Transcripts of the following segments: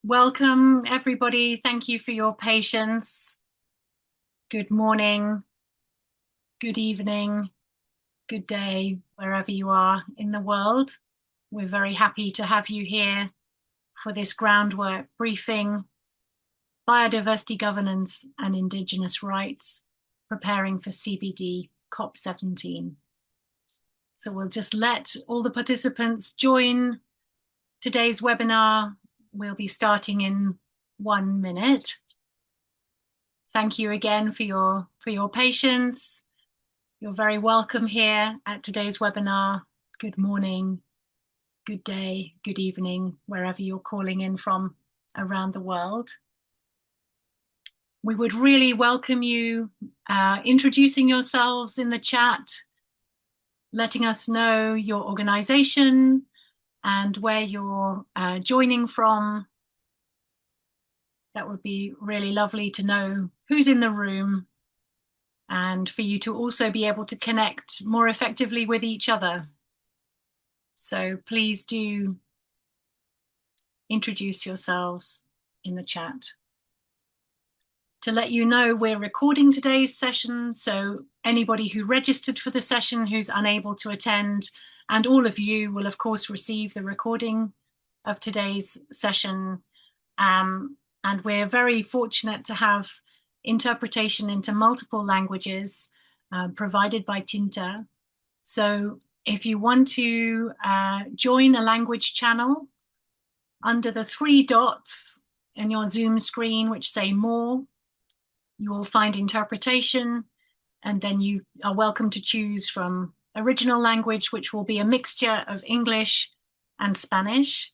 Welcome, everybody. Thank you for your patience. Good morning, good evening, good day, wherever you are in the world. We're very happy to have you here for this groundwork briefing, biodiversity governance and Indigenous rights, preparing for CBD COP17. So we'll just let all the participants join today's webinar. We'll be starting in 1 minute. Thank you again for your patience. You're very welcome here at today's webinar. Good morning, good day, good evening, wherever you're calling in from around the world. We would really welcome you introducing yourselves in the chat, letting us know your organization and where you're joining from. That would be really lovely to know who's in the room and for you to also be able to connect more effectively with each other. So please do introduce yourselves in the chat. To let you know, we're recording today's session, so anybody who registered for the session who's unable to attend, and all of you will of course receive the recording of today's session. And we're very fortunate to have interpretation into multiple languages provided by Tinta. So if you want to join a language channel, under the 3 dots in your Zoom screen which say more, you will find interpretation, and then you are welcome to choose from original language, which will be a mixture of English and Spanish,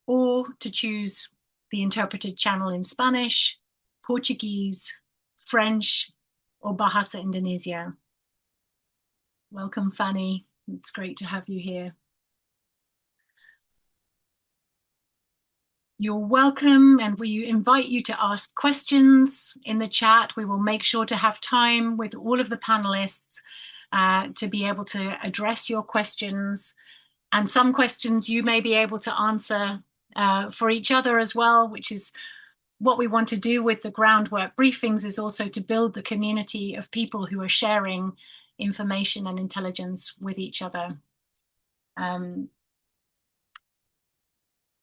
or to choose the interpreted channel in Spanish, Portuguese, French, or Bahasa Indonesia. Welcome, Fanny. It's great to have you here. You're welcome, and we invite you to ask questions in the chat. We will make sure to have time with all of the panelists to be able to address your questions. And some questions you may be able to answer for each other as well, which is what we want to do with the groundwork briefings, is also to build the community of people who are sharing information and intelligence with each other.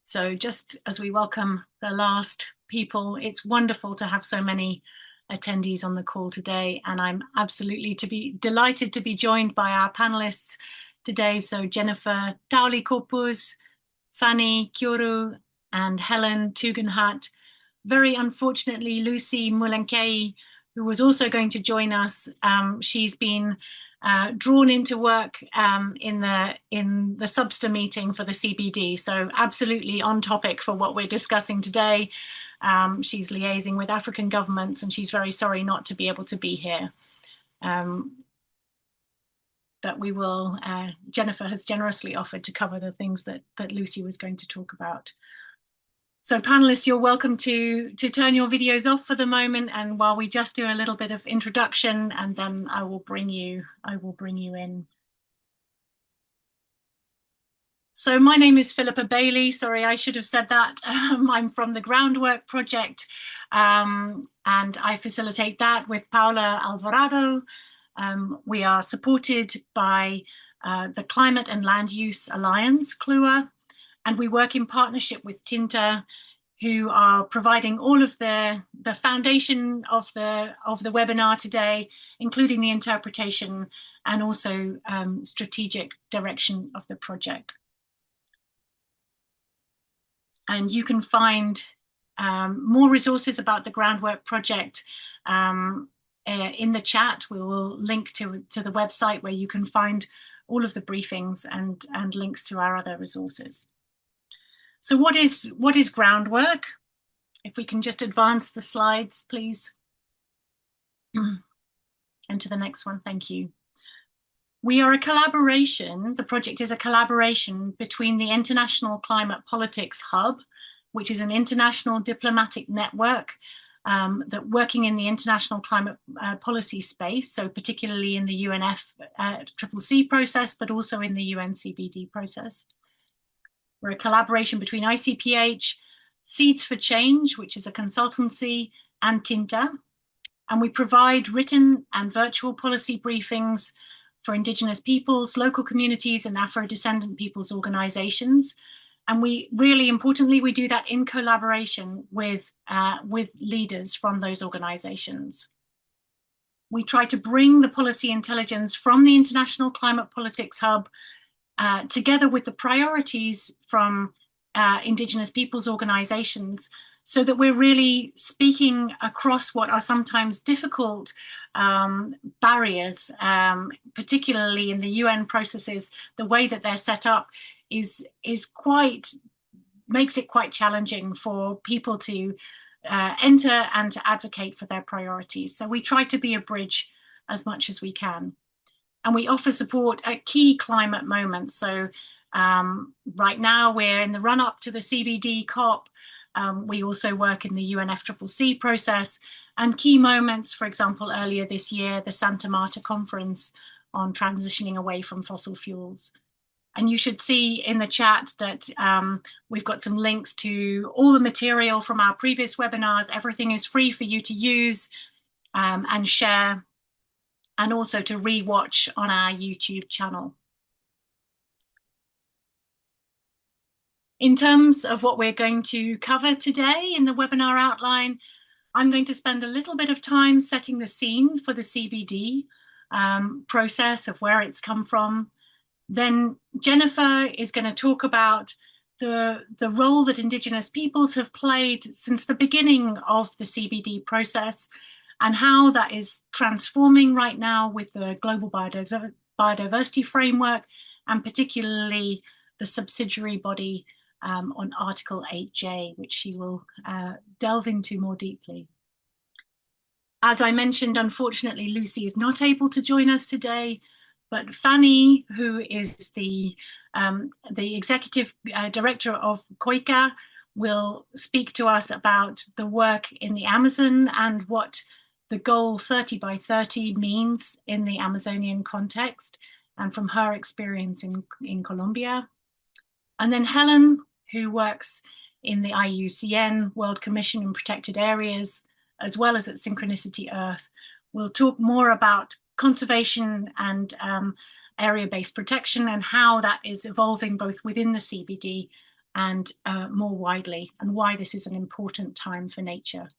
So just as we welcome the last people, it's wonderful to have so many attendees on the call today, and I'm absolutely delighted to be joined by our panelists today. So Jennifer Tauli-Kopus, Fanny Kyoru, and Helen Tugendhat. Very unfortunately, Lucy Mulenkei, who was also going to join us, she's been drawn into work in the Substa meeting for the CBD. So absolutely on topic for what we're discussing today. She's liaising with African governments, and she's very sorry not to be able to be here. But we will, Jennifer has generously offered to cover the things that Lucy was going to talk about. So panelists, you're welcome to turn your videos off for the moment, and while we just do a little bit of introduction, and then I will bring you in. So my name is Philippa Bailey. Sorry, I should have said that. I'm from the GroundWork project, and I facilitate that with Paula Alvarado. We are supported by the Climate and Land Use Alliance, CLUA, and we work in partnership with Tinta, who are providing all of the foundation of the webinar today, including the interpretation and also strategic direction of the project. And you can find more resources about the GroundWork project in the chat. We will link to the website where you can find all of the briefings and links to our other resources. So what is GroundWork? If we can just advance the slides, please. And to the next one, thank you. We are a collaboration, the project is a collaboration between the International Climate Politics Hub, which is an international diplomatic network that working in the international climate policy space, so particularly in the UNFCCC process, but also in the UN CBD process. We're a collaboration between ICPH, Seeds for Change, which is a consultancy, and Tinta. And we provide written and virtual policy briefings for Indigenous peoples, local communities, and Afro-descendant peoples organizations. And we really importantly, we do that in collaboration with leaders from those organizations. We try to bring the policy intelligence from the International Climate Politics Hub together with the priorities from Indigenous peoples organizations, so that we're really speaking across what are sometimes difficult barriers, particularly in the UN processes. The way that they're set up makes it quite challenging for people to enter and to advocate for their priorities. So we try to be a bridge as much as we can. And we offer support at key climate moments. So right now we're in the run-up to the CBD COP. We also work in the UNFCCC process, and key moments, for example, earlier this year, the Santa Marta conference on transitioning away from fossil fuels. And you should see in the chat that we've got some links to all the material from our previous webinars. Everything is free for you to use and share, and also to re-watch on our YouTube channel. In terms of what we're going to cover today in the webinar outline, I'm going to spend a little bit of time setting the scene for the CBD process, of where it's come from. Then Jennifer is going to talk about the role that Indigenous peoples have played since the beginning of the CBD process, and how that is transforming right now with the global biodiversity framework, and particularly the subsidiary body on Article 8J, which she will delve into more deeply. As I mentioned, unfortunately, Lucy is not able to join us today, but Fanny, who is the executive director of COICA, will speak to us about the work in the Amazon and what the goal 30 by 30 means in the Amazonian context, and from her experience in Colombia. And then Helen, who works in the IUCN World Commission on Protected Areas, as well as at Synchronicity Earth, will talk more about conservation and area-based protection, and how that is evolving both within the CBD and more widely, and why this is an important time for nature.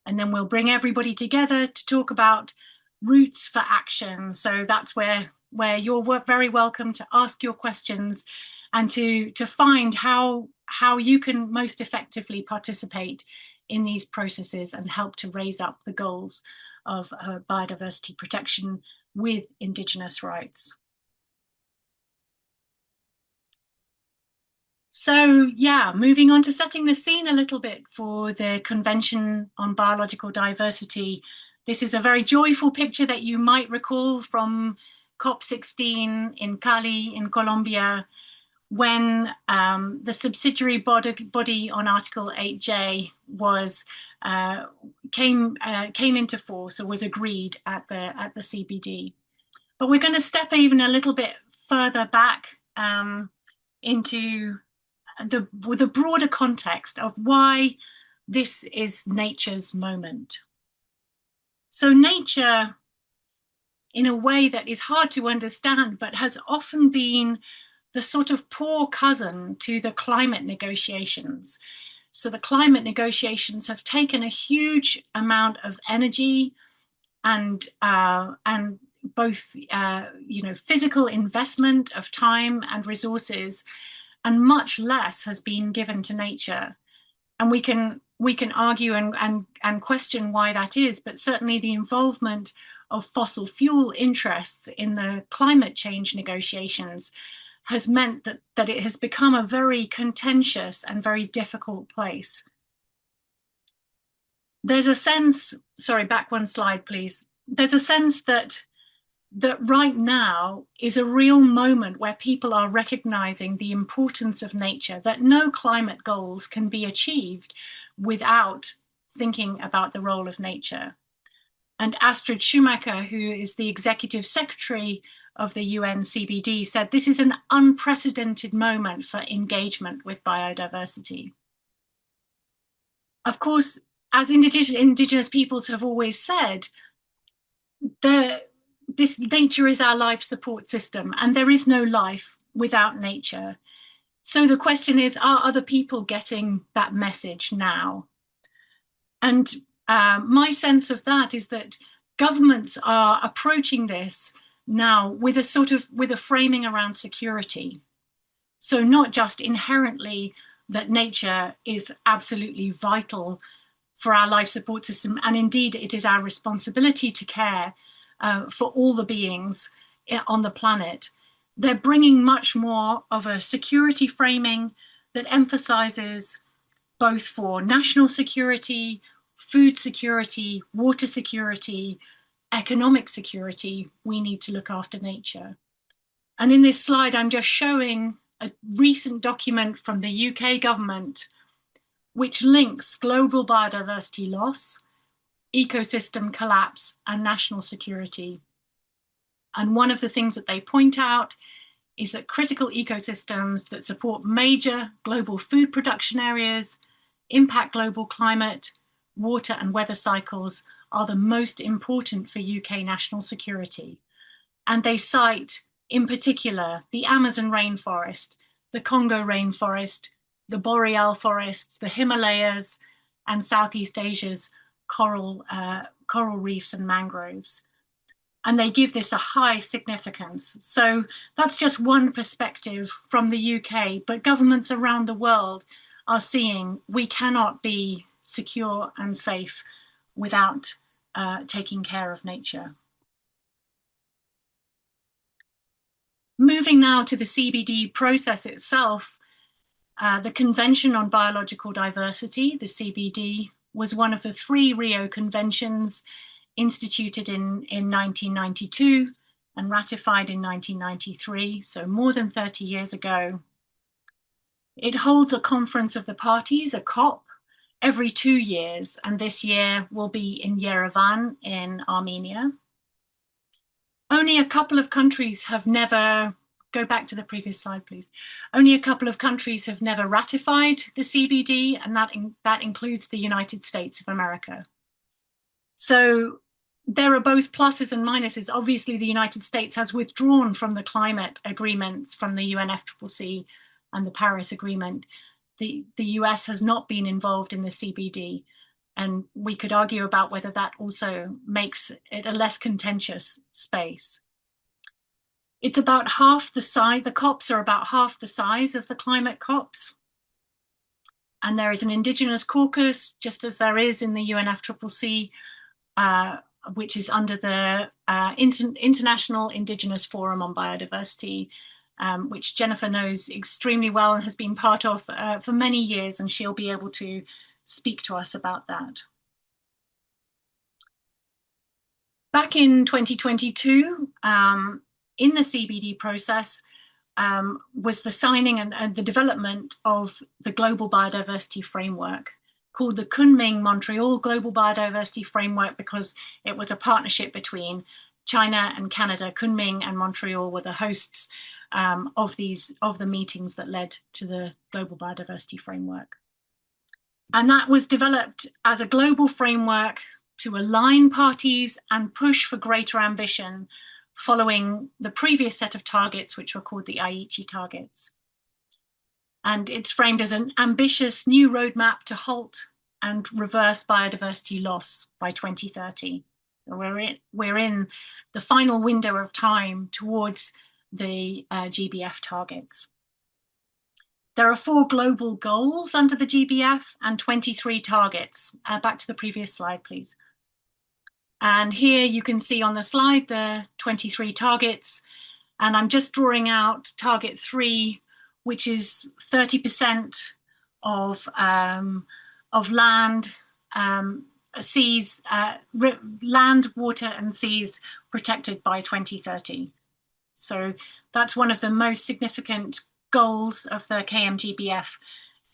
And then we'll bring everybody together to talk about routes for action. So that's where you're very welcome to ask your questions, and to find how you can most effectively participate in these processes and help to raise up the goals of biodiversity protection with Indigenous rights. So yeah, moving on to setting the scene a little bit for the Convention on Biological Diversity. This is a very joyful picture that you might recall from COP17 in Cali in Colombia, when the subsidiary body on Article 8J came into force, or was agreed at the CBD. But we're going to step even a little bit further back into the broader context of why this is nature's moment. So nature, in a way that is hard to understand, but has often been the sort of poor cousin to the climate negotiations. So the climate negotiations have taken a huge amount of energy and both physical investment of time and resources, and much less has been given to nature. And we can argue and question why that is, but certainly the involvement of fossil fuel interests in the climate change negotiations has meant that it has become a very contentious and very difficult place. There's a sense, sorry, back one slide, please. There's a sense that right now is a real moment where people are recognizing the importance of nature, that no climate goals can be achieved without thinking about the role of nature. And Astrid Schumacher, who is the executive secretary of the UN CBD, said this is an unprecedented moment for engagement with biodiversity. Of course, as indigenous peoples have always said, this nature is our life support system, and there is no life without nature. So the question is, are other people getting that message now? And my sense of that is that governments are approaching this now with a framing around security. So not just inherently that nature is absolutely vital for our life support system, and indeed it is our responsibility to care for all the beings on the planet. They're bringing much more of a security framing that emphasizes both for national security, food security, water security, economic security, we need to look after nature. And in this slide, I'm just showing a recent document from the UK government, which links global biodiversity loss, ecosystem collapse, and national security. And one of the things that they point out is that critical ecosystems that support major global food production areas, impact global climate, water and weather cycles are the most important for UK national security. And they cite, in particular, the Amazon rainforest, the Congo rainforest, the boreal forests, the Himalayas, and Southeast Asia's coral reefs and mangroves. And they give this a high significance. So that's just one perspective from the UK, but governments around the world are seeing we cannot be secure and safe without taking care of nature. Moving now to the CBD process itself, the Convention on Biological Diversity, the CBD, was one of the 3 Rio Conventions instituted in 1992 and ratified in 1993, so more than 30 years ago. It holds a conference of the parties, a COP, every 2 years, and this year will be in Yerevan in Armenia. Only a couple of countries have never, go back to the previous slide, please. Only a couple of countries have never ratified the CBD, and that includes the United States of America. So there are both pluses and minuses. Obviously, the United States has withdrawn from the climate agreements from the UNFCCC and the Paris Agreement. The US has not been involved in the CBD. And we could argue about whether that also makes it a less contentious space. It's about half the size, the COPs are about half the size of the climate COPs. And there is an Indigenous caucus, just as there is in the UNFCCC, which is under the International Indigenous Forum on Biodiversity, which Jennifer knows extremely well and has been part of for many years, and she'll be able to speak to us about that. Back in 2022, in the CBD process, was the signing and the development of the Global Biodiversity Framework, called the Kunming-Montreal Global Biodiversity Framework, because it was a partnership between China and Canada. Kunming and Montreal were the hosts of the meetings that led to the Global Biodiversity Framework. And that was developed as a global framework to align parties and push for greater ambition following the previous set of targets, which were called the Aichi targets. And it's framed as an ambitious new roadmap to halt and reverse biodiversity loss by 2030. We're in the final window of time towards the GBF targets. There are 4 global goals under the GBF and 23 targets. Back to the previous slide, please. And here you can see on the slide the 23 targets. And I'm just drawing out target 3, which is 30% of land, seas, land, water, and seas protected by 2030. So that's one of the most significant goals of the KMGBF,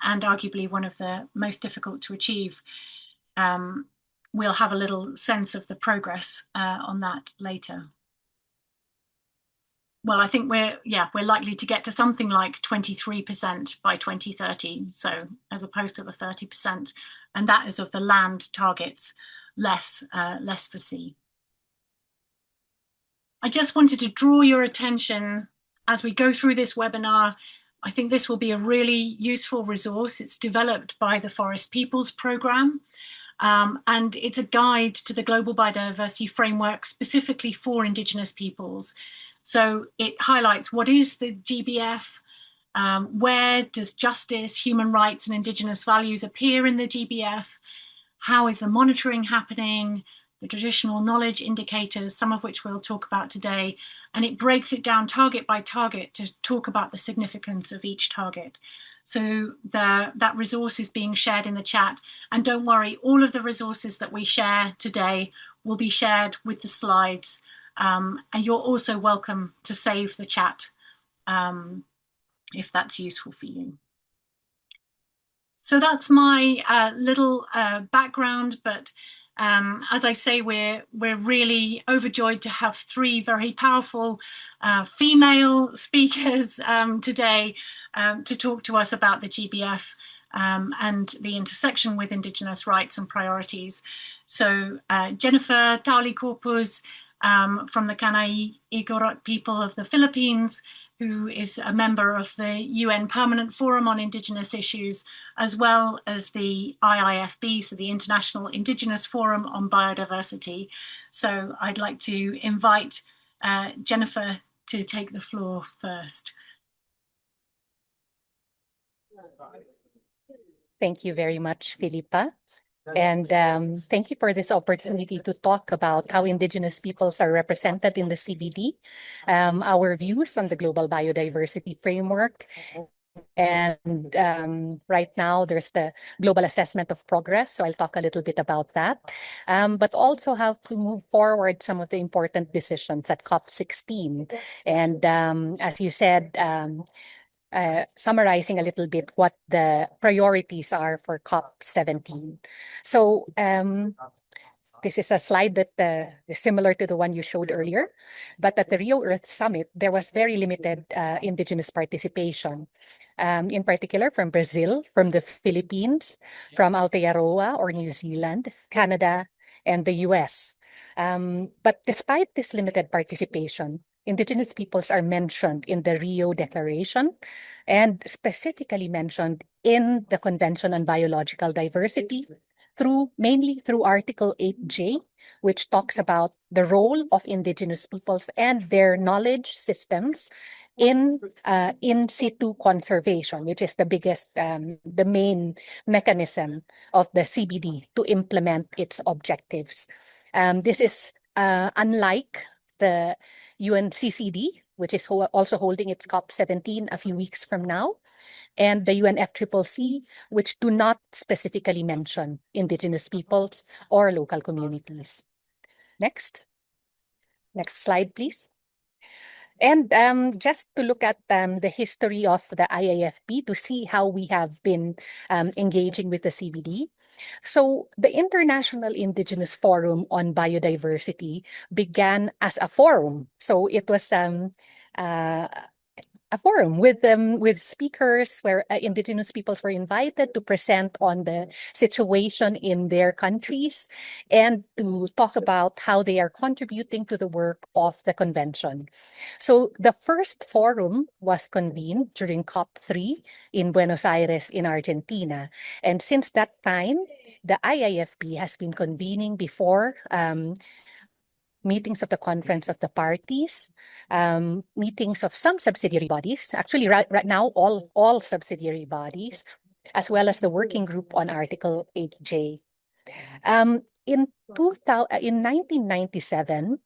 and arguably one of the most difficult to achieve. We'll have a little sense of the progress on that later. well, I think we're likely to get to something like 23% by 2030. So as opposed to the 30%, and that is of the land targets, less for sea. I just wanted to draw your attention as we go through this webinar. I think this will be a really useful resource. It's developed by the Forest Peoples Programme. And it's a guide to the global biodiversity framework specifically for Indigenous peoples. So it highlights what is the GBF, where does justice, human rights, and Indigenous values appear in the GBF, how is the monitoring happening, the traditional knowledge indicators, some of which we'll talk about today, and it breaks it down target by target to talk about the significance of each target. So that resource is being shared in the chat. And don't worry, all of the resources that we share today will be shared with the slides. And you're also welcome to save the chat if that's useful for you. So that's my little background, but as I say, we're really overjoyed to have three very powerful female speakers today to talk to us about the GBF and the intersection with Indigenous rights and priorities. So Jennifer Tauli-Corpuz from the Kanai-Igorot people of the Philippines, who is a member of the UN Permanent Forum on Indigenous Issues, as well as the IIFB, so the International Indigenous Forum on Biodiversity. So I'd like to invite Jennifer to take the floor first. Thank you very much, Philippa. And thank you for this opportunity to talk about how Indigenous peoples are represented in the CBD, our views on the global biodiversity framework. And right now, there's the global assessment of progress. So I'll talk a little bit about that, but also how to move forward some of the important decisions at COP16. And as you said, summarizing a little bit what the priorities are for COP17. So this is a slide that is similar to the one you showed earlier, but at the Rio Earth Summit, there was very limited Indigenous participation, in particular from Brazil, from the Philippines, from Aotearoa or New Zealand, Canada, and the US. But despite this limited participation, Indigenous peoples are mentioned in the Rio Declaration and specifically mentioned in the Convention on Biological Diversity mainly through Article 8J, which talks about the role of Indigenous peoples and their knowledge systems in situ conservation, which is the main mechanism of the CBD to implement its objectives. This is unlike the UNCCD, which is also holding its COP17 a few weeks from now, and the UNFCCC, which do not specifically mention Indigenous peoples or local communities. Next slide, please. And just to look at the history of the IIFB to see how we have been engaging with the CBD. So the International Indigenous Forum on Biodiversity began as a forum. So it was a forum with speakers where Indigenous peoples were invited to present on the situation in their countries and to talk about how they are contributing to the work of the convention. So the first forum was convened during COP3 in Buenos Aires in Argentina. And since that time, the IIFB has been convening before meetings of the Conference of the Parties, meetings of some subsidiary bodies, actually right now all subsidiary bodies, as well as the working group on Article 8J. In 1997,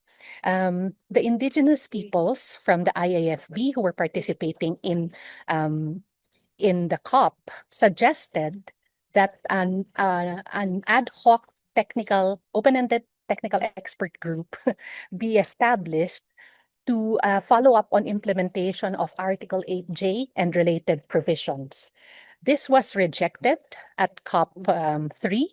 the Indigenous peoples from the IAFB who were participating in the COP suggested that an ad hoc open-ended technical expert group be established to follow up on implementation of Article 8J and related provisions. This was rejected at COP3.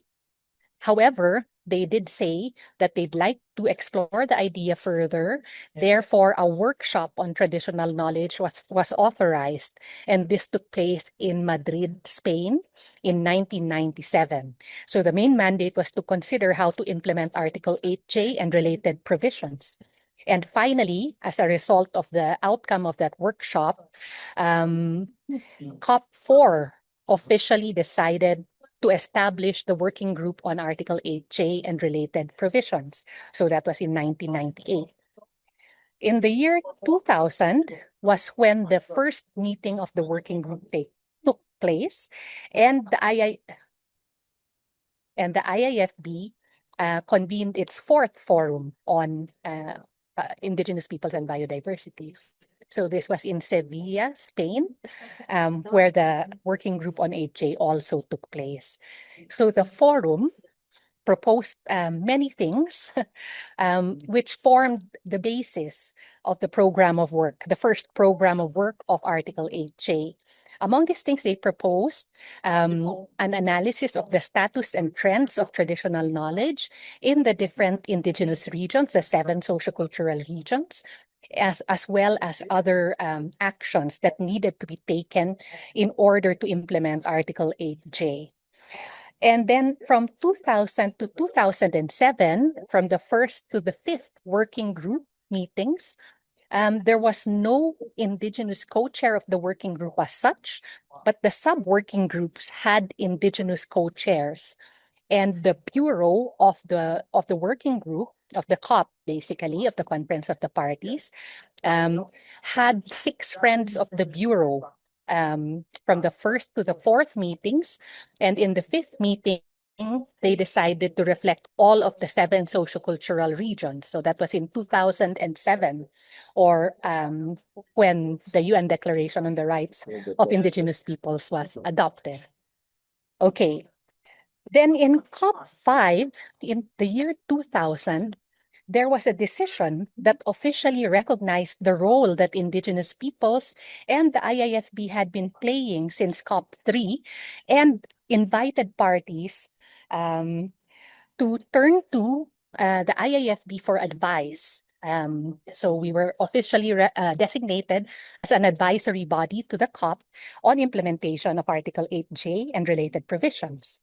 However, they did say that they'd like to explore the idea further. Therefore, a workshop on traditional knowledge was authorized, and this took place in Madrid, Spain in 1997. So the main mandate was to consider how to implement Article 8J and related provisions. And finally, as a result of the outcome of that workshop, COP4 officially decided to establish the working group on Article 8J and related provisions. So that was in 1998. In the year 2000 was when the first meeting of the working group took place, and the IIFB convened its fourth forum on Indigenous Peoples and Biodiversity. So this was in Sevilla, Spain, where the working group on 8J also took place. So the forum proposed many things, which formed the basis of the program of work, the first program of work of Article 8J. Among these things, they proposed an analysis of the status and trends of traditional knowledge in the different indigenous regions, the 7 sociocultural regions, as well as other actions that needed to be taken in order to implement Article 8J. And then from 2000 to 2007, from the first to the fifth working group meetings, there was no Indigenous co-chair of the working group as such, but the sub-working groups had Indigenous co-chairs. And the bureau of the working group, of the COP, basically, of the Conference of the Parties, had 6 friends of the bureau from the first to the fourth meetings. And in the fifth meeting, they decided to reflect all of the 7 sociocultural regions. So that was in 2007, or when the UN Declaration on the Rights of Indigenous Peoples was adopted. Okay. Then in COP5, in the year 2000, there was a decision that officially recognized the role that Indigenous peoples and the IIFB had been playing since COP3, and invited parties to turn to the IIFB for advice. So we were officially designated as an advisory body to the COP on implementation of Article 8J and related provisions.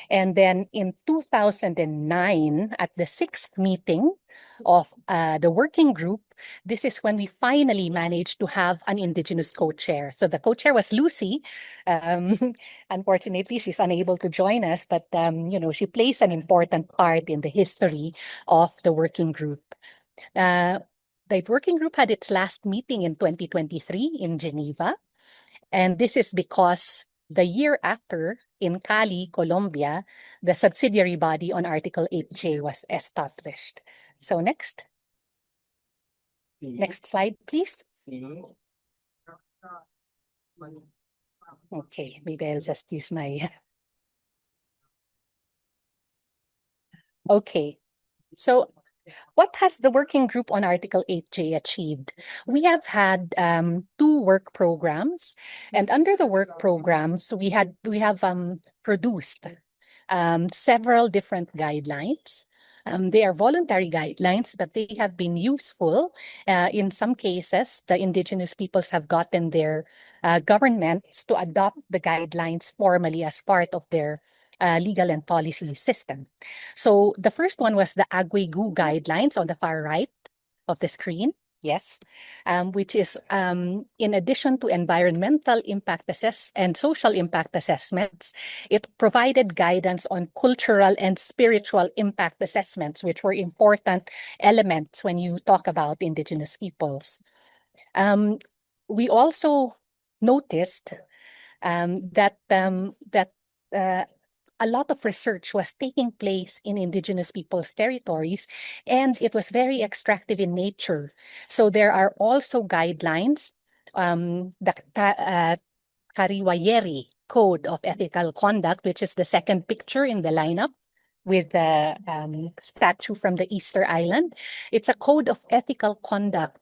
And then in 2009, at the 6th meeting of the working group, this is when we finally managed to have an Indigenous co-chair. So the co-chair was Lucy. Unfortunately, she's unable to join us, but she plays an important part in the history of the working group. The working group had its last meeting in 2023 in Geneva. And this is because the year after, in Cali, Colombia, the subsidiary body on Article 8J was established. So next. Next slide, please. Okay, maybe I'll just use my... Okay, so what has the working group on Article 8J achieved? We have had 2 work programs, and under the work programs, we have produced several different guidelines. They are voluntary guidelines, but they have been useful. In some cases, the Indigenous peoples have gotten their governments to adopt the guidelines formally as part of their legal and policy system. So the first one was the Agwegu guidelines on the far right of the screen. Yes, which is in addition to environmental impact and social impact assessments, it provided guidance on cultural and spiritual impact assessments, which were important elements when you talk about Indigenous peoples. We also noticed that a lot of research was taking place in Indigenous peoples' territories, and it was very extractive in nature. So there are also guidelines, the Kariwayeri Code of Ethical Conduct, which is the second picture in the lineup with the statue from the Easter Island. It's a code of ethical conduct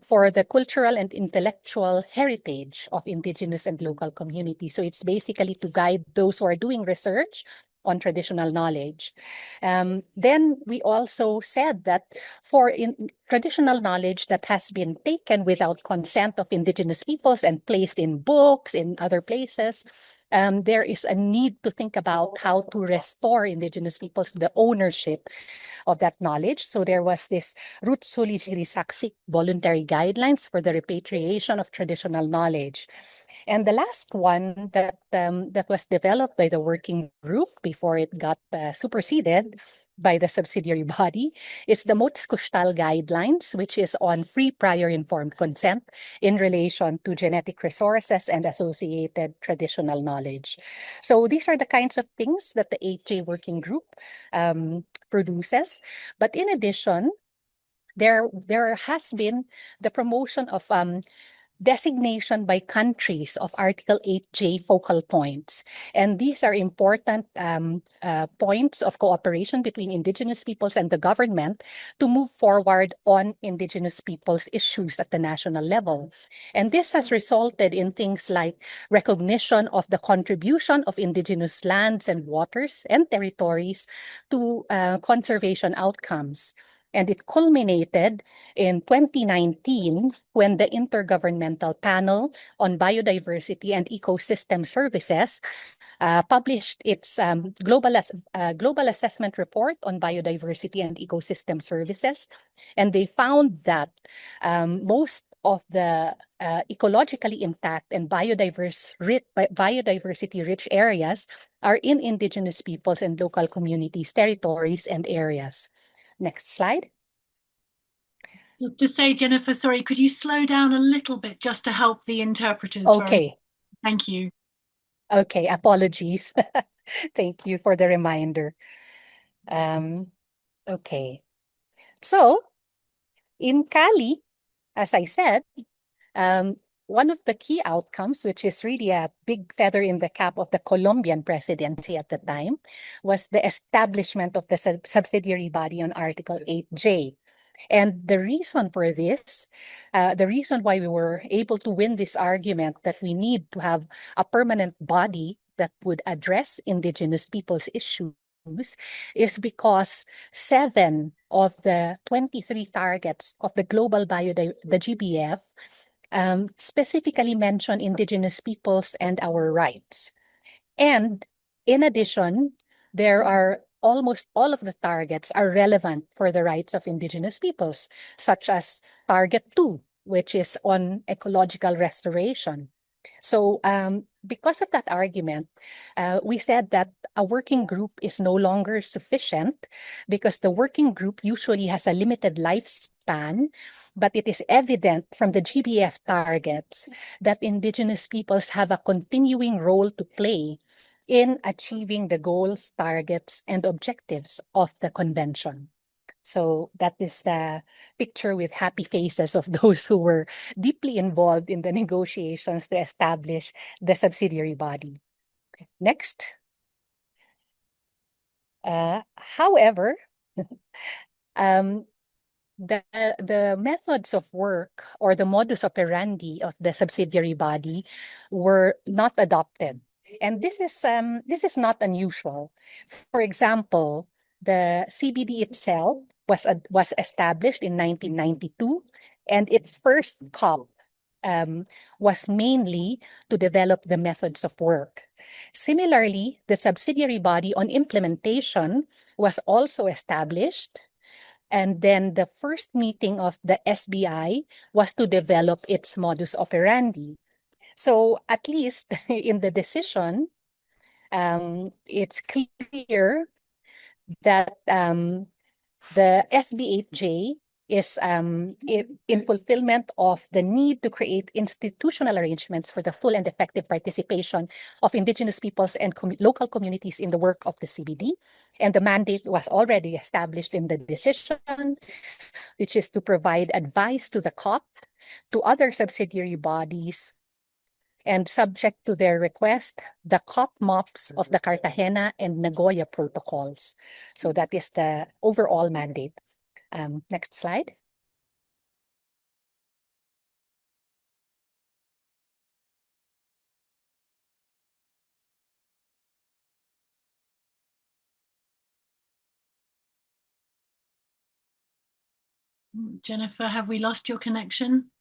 for the cultural and intellectual heritage of Indigenous and local communities. So it's basically to guide those who are doing research on traditional knowledge. Then we also said that for traditional knowledge that has been taken without consent of Indigenous peoples and placed in books in other places, there is a need to think about how to restore Indigenous peoples the ownership of that knowledge. So there was this Rutsuli Saksik voluntary guidelines for the repatriation of traditional knowledge. And the last one that was developed by the working group before it got superseded by the subsidiary body is the Motskustal guidelines, which is on free prior informed consent in relation to genetic resources and associated traditional knowledge. So these are the kinds of things that the 8J working group produces. But in addition, there has been the promotion of designation by countries of Article 8J focal points. And these are important points of cooperation between Indigenous peoples and the government to move forward on Indigenous peoples issues at the national level. And this has resulted in things like recognition of the contribution of Indigenous lands and waters and territories to conservation outcomes. And it culminated in 2019 when the Intergovernmental Panel on Biodiversity and Ecosystem Services published its global assessment report on biodiversity and ecosystem services. And they found that most of the ecologically intact and biodiversity-rich areas are in Indigenous peoples and local communities, territories, and areas. Next slide. To say, Jennifer, sorry, could you slow down a little bit just to help the interpreters? Okay. Thank you. Okay, apologies. Thank you for the reminder. Okay. So, in Cali, as I said, one of the key outcomes, which is really a big feather in the cap of the Colombian presidency at the time, was the establishment of the subsidiary body on Article 8J. And the reason for this, the reason why we were able to win this argument that we need to have a permanent body that would address Indigenous people's issues is because 7 of the 23 targets of the global the GBF, specifically mention Indigenous peoples and our rights. And in addition, there are almost all of the targets are relevant for the rights of Indigenous peoples, such as Target 2, which is on ecological restoration. So because of that argument, we said that a working group is no longer sufficient because the working group usually has a limited lifespan, but it is evident from the GBF targets that Indigenous peoples have a continuing role to play in achieving the goals, targets, and objectives of the convention. So that is the picture with happy faces of those who were deeply involved in the negotiations to establish the subsidiary body. Next. However, the methods of work or the modus operandi of the subsidiary body were not adopted. And this is not unusual. For example, the CBD itself was established in 1992, and its first COP was mainly to develop the methods of work. Similarly, the subsidiary body on implementation was also established. And then the first meeting of the SBI was to develop its modus operandi. So at least in the decision, it's clear that the SB8J is in fulfillment of the need to create institutional arrangements for the full and effective participation of Indigenous peoples and local communities in the work of the CBD. And the mandate was already established in the decision, which is to provide advice to the COP, to other subsidiary bodies, and subject to their request, the COP MOPs of the Cartagena and Nagoya protocols. So that is the overall mandate. Next slide. Jennifer, have we lost your connection?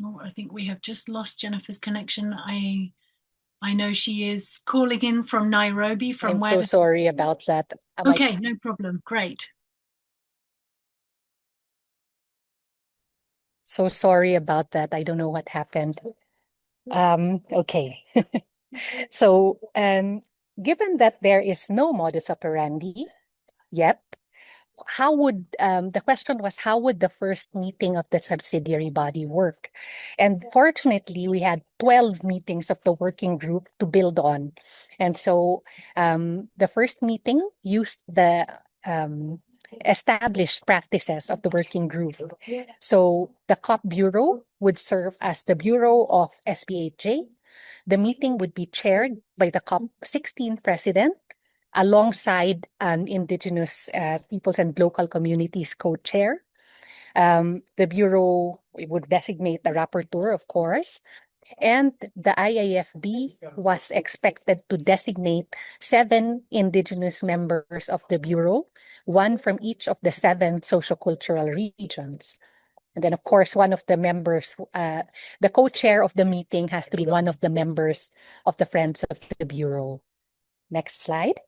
Oh, I think we have just lost Jennifer's connection. I know she is calling in from Nairobi, from I'm where so sorry about that. Okay, no problem. Great. So sorry about that. I don't know what happened. Okay. So, given that there is no modus operandi yet, the question was, how would the first meeting of the subsidiary body work? And fortunately, we had 12 meetings of the working group to build on. And so the first meeting used the established practices of the working group. So the COP Bureau would serve as the Bureau of SPHJ. The meeting would be chaired by the COP16 president, alongside an Indigenous Peoples and Local Communities co-chair. The Bureau would designate the rapporteur, of course, and the IAFB was expected to designate 7 Indigenous members of the Bureau, 1 from each of the 7 sociocultural regions. And then, of course, one of the members, the co-chair of the meeting has to be one of the members of the Friends of the Bureau. Next slide.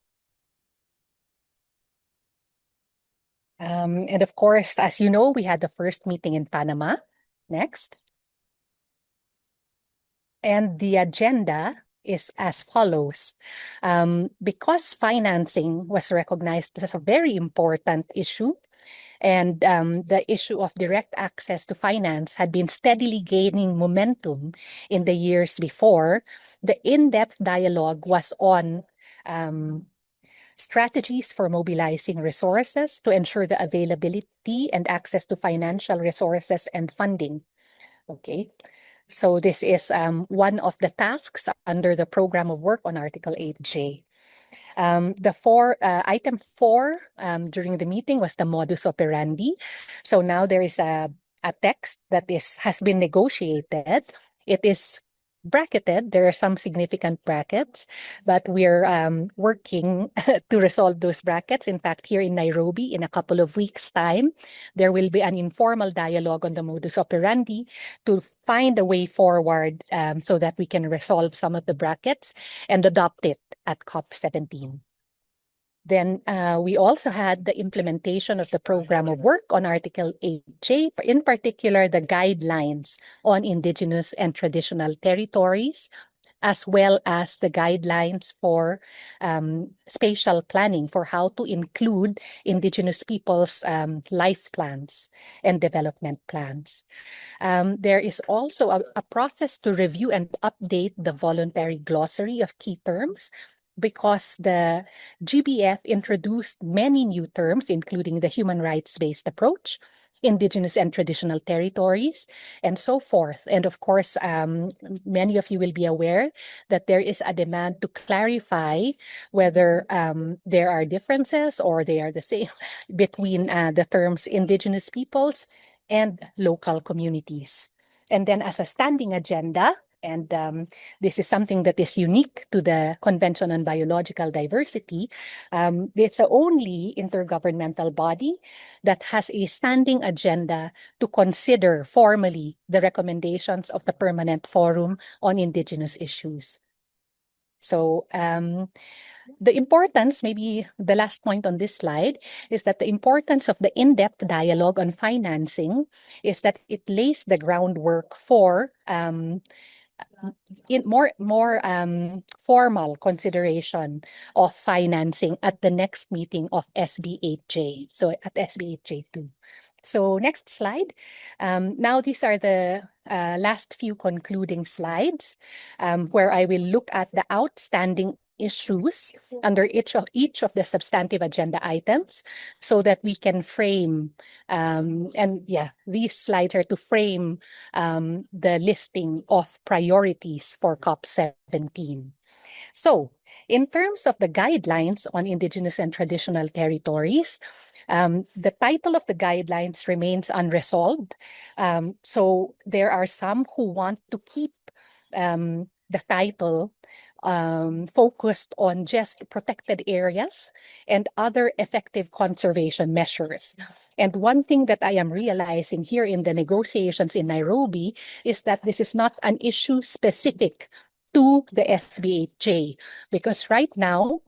And of course, as you know, we had the first meeting in Panama. Next. And the agenda is as follows. Because financing was recognized as a very important issue, and the issue of direct access to finance had been steadily gaining momentum in the years before, the in-depth dialogue was on strategies for mobilizing resources to ensure the availability and access to financial resources and funding. Okay, so this is one of the tasks under the program of work on Article 8J. Item 4 during the meeting was the modus operandi. So now there is a text that has been negotiated. It is bracketed. There are some significant brackets, but we're working to resolve those brackets. In fact, here in Nairobi, in a couple of weeks' time, there will be an informal dialogue on the modus operandi to find a way forward so that we can resolve some of the brackets and adopt it at COP17. Then we also had the implementation of the program of work on Article 8J, in particular the guidelines on indigenous and traditional territories, as well as the guidelines for spatial planning for how to include indigenous peoples' life plans and development plans. There is also a process to review and update the voluntary glossary of key terms, because the GBF introduced many new terms, including the human rights-based approach, indigenous and traditional territories, and so forth. And of course, many of you will be aware that there is a demand to clarify whether there are differences or they are the same between the terms indigenous peoples and local communities. And then as a standing agenda, and this is something that is unique to the Convention on Biological Diversity, it's the only intergovernmental body that has a standing agenda to consider formally the recommendations of the Permanent Forum on Indigenous Issues. So the importance, maybe the last point on this slide, is that the importance of the in-depth dialogue on financing is that it lays the groundwork for in more formal consideration of financing at the next meeting of SB8J. So at SB8J2. So next slide. Now these are the last few concluding slides where I will look at the outstanding issues under each of the substantive agenda items so that we can frame these slides are to frame the listing of priorities for COP17. So in terms of the guidelines on indigenous and traditional territories, the title of the guidelines remains unresolved. So there are some who want to keep the title focused on just protected areas and other effective conservation measures. And one thing that I am realizing here in the negotiations in Nairobi is that this is not an issue specific to the SBHJ, because right now,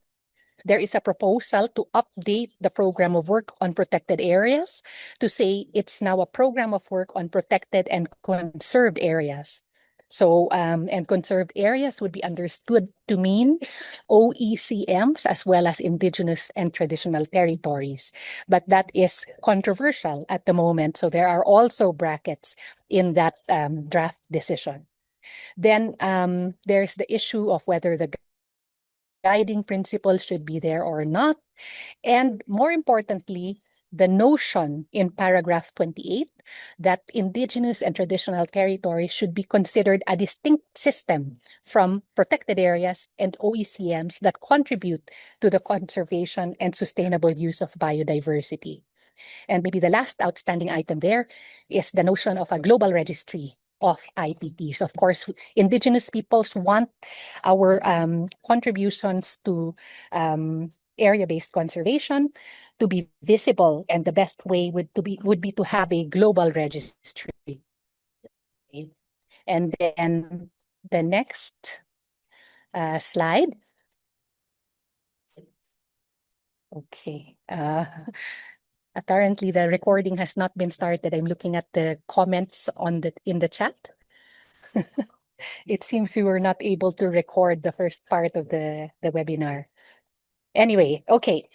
there is a proposal to update the program of work on protected areas to say it's now a program of work on protected and conserved areas. So, and conserved areas would be understood to mean OECMs as well as indigenous and traditional territories. But that is controversial at the moment. So there are also brackets in that draft decision. Then there's the issue of whether the guiding principles should be there or not. And more importantly, the notion in paragraph 28 that indigenous and traditional territories should be considered a distinct system from protected areas and OECMs that contribute to the conservation and sustainable use of biodiversity. And maybe the last outstanding item there is the notion of a global registry of IPTs. Of course, indigenous peoples want our contributions to area-based conservation to be visible, and the best way would be to have a global registry. Okay. And then the next slide. Okay. Apparently, the recording has not been started. I'm looking at the comments in the chat. It seems we were not able to record the first part of the webinar. Anyway, okay.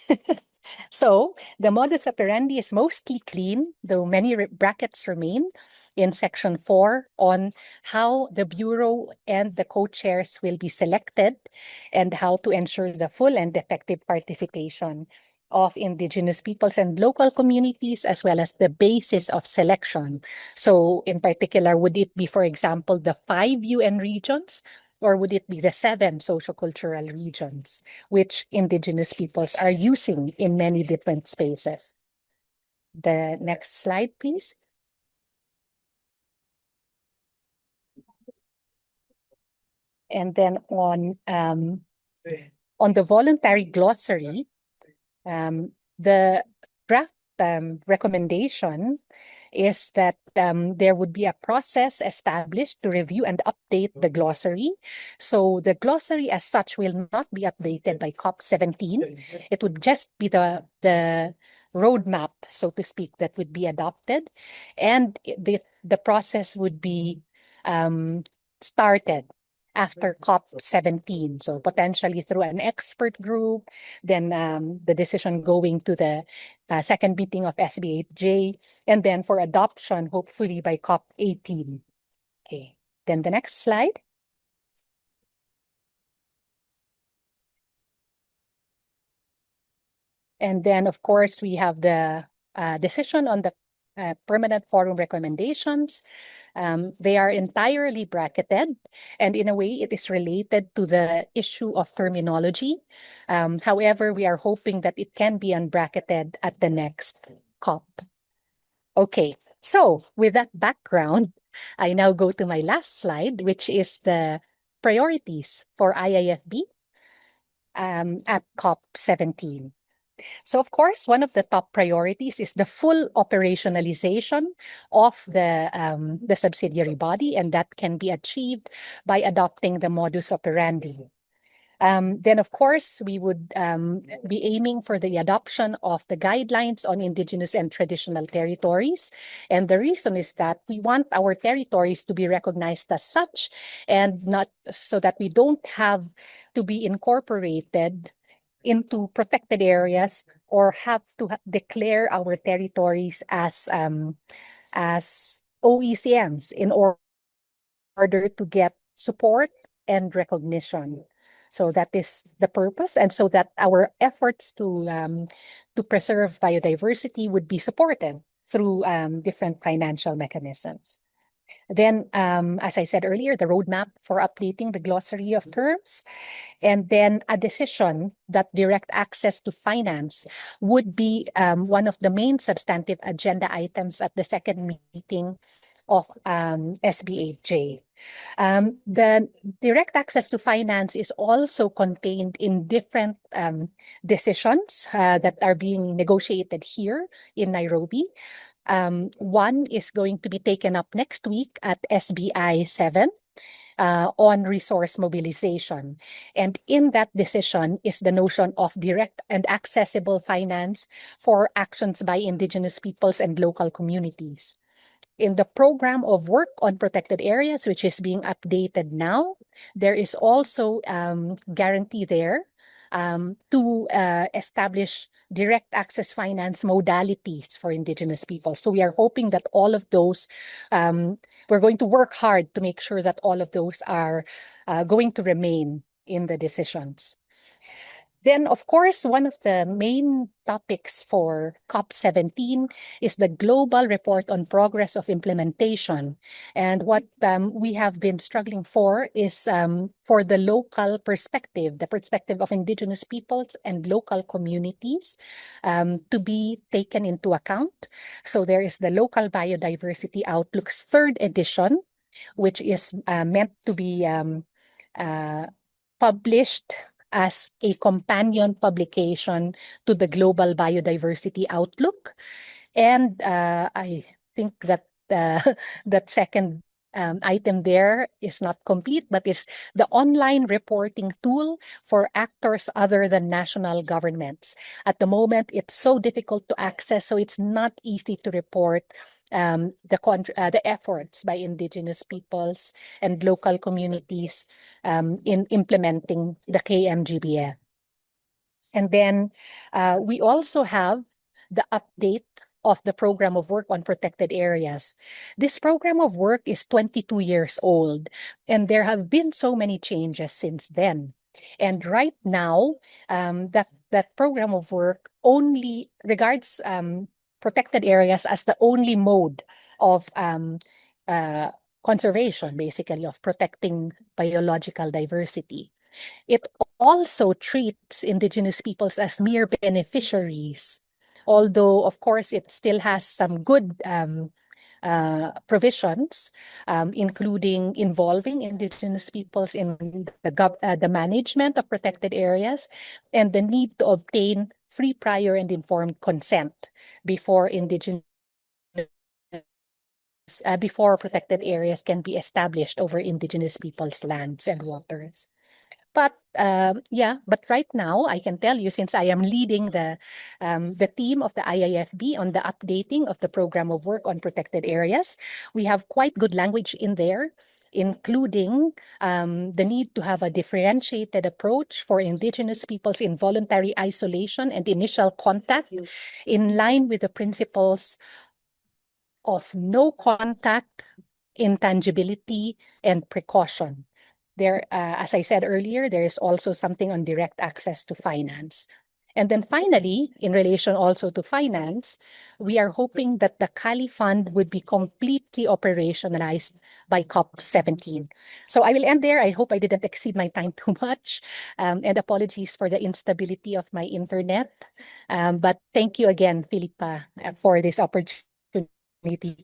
So the modus operandi is mostly clean, though many brackets remain in section 4 on how the Bureau and the co-chairs will be selected and how to ensure the full and effective participation of indigenous peoples and local communities, as well as the basis of selection. So in particular, would it be, for example, the 5 UN regions, or would it be the 7 sociocultural regions, which indigenous peoples are using in many different spaces? The next slide, please. And then on the voluntary glossary, the draft recommendation is that there would be a process established to review and update the glossary. So the glossary as such will not be updated by COP17. It would just be the roadmap, so to speak, that would be adopted. And the process would be started after COP17. So potentially through an expert group, then the decision going to the second meeting of SBHJ, and then for adoption, hopefully by COP18. Okay, then the next slide. And then, of course, we have the decision on the permanent forum recommendations. They are entirely bracketed, and in a way, it is related to the issue of terminology. However, we are hoping that it can be unbracketed at the next COP. Okay, so with that background, I now go to my last slide, which is the priorities for IIFB at COP17. So, of course, one of the top priorities is the full operationalization of the subsidiary body, and that can be achieved by adopting the modus operandi. Then, of course, we would be aiming for the adoption of the guidelines on indigenous and traditional territories. And the reason is that we want our territories to be recognized as such, and not so that we don't have to be incorporated into protected areas or have to declare our territories as OECMs in order to get support and recognition. So that is the purpose, and so that our efforts to preserve biodiversity would be supported through different financial mechanisms. Then, as I said earlier, the roadmap for updating the glossary of terms, and then a decision that direct access to finance would be one of the main substantive agenda items at the second meeting of SB8J. The direct access to finance is also contained in different decisions that are being negotiated here in Nairobi. One is going to be taken up next week at SBI 7 on resource mobilization. And in that decision is the notion of direct and accessible finance for actions by Indigenous peoples and local communities. In the program of work on protected areas, which is being updated now, there is also guarantee there to establish direct access finance modalities for Indigenous people. So we are hoping that all of those, we're going to work hard to make sure that all of those are going to remain in the decisions. Then, of course, one of the main topics for COP17 is the Global Report on Progress of Implementation. And what we have been struggling for is for the local perspective, the perspective of Indigenous peoples and local communities to be taken into account. So there is the Local Biodiversity Outlook's third edition, which is meant to be published as a companion publication to the Global Biodiversity Outlook. And I think that that second item there is not complete, but is the online reporting tool for actors other than national governments. At the moment, it's so difficult to access, so it's not easy to report the efforts by Indigenous peoples and local communities in implementing the KMGBF. And then we also have the update of the program of work on protected areas. This program of work is 22 years old, and there have been so many changes since then. And right now, that program of work only regards protected areas as the only mode of conservation, basically, of protecting biological diversity. It also treats Indigenous peoples as mere beneficiaries, although, of course, it still has some good provisions, including involving Indigenous peoples in the management of protected areas and the need to obtain free, prior, and informed consent before before protected areas can be established over Indigenous peoples' lands and waters. But but right now I can tell you, since I am leading the team of the IIFB on the updating of the program of work on protected areas, we have quite good language in there, including the need to have a differentiated approach for Indigenous peoples in voluntary isolation and initial contact, in line with the principles of no contact, intangibility, and precaution. There, as I said earlier, there is also something on direct access to finance. And then finally, in relation also to finance, we are hoping that the Kali Fund would be completely operationalized by COP17. So I will end there. I hope I didn't exceed my time too much. And apologies for the instability of my internet. But thank you again, Philippa, for this opportunity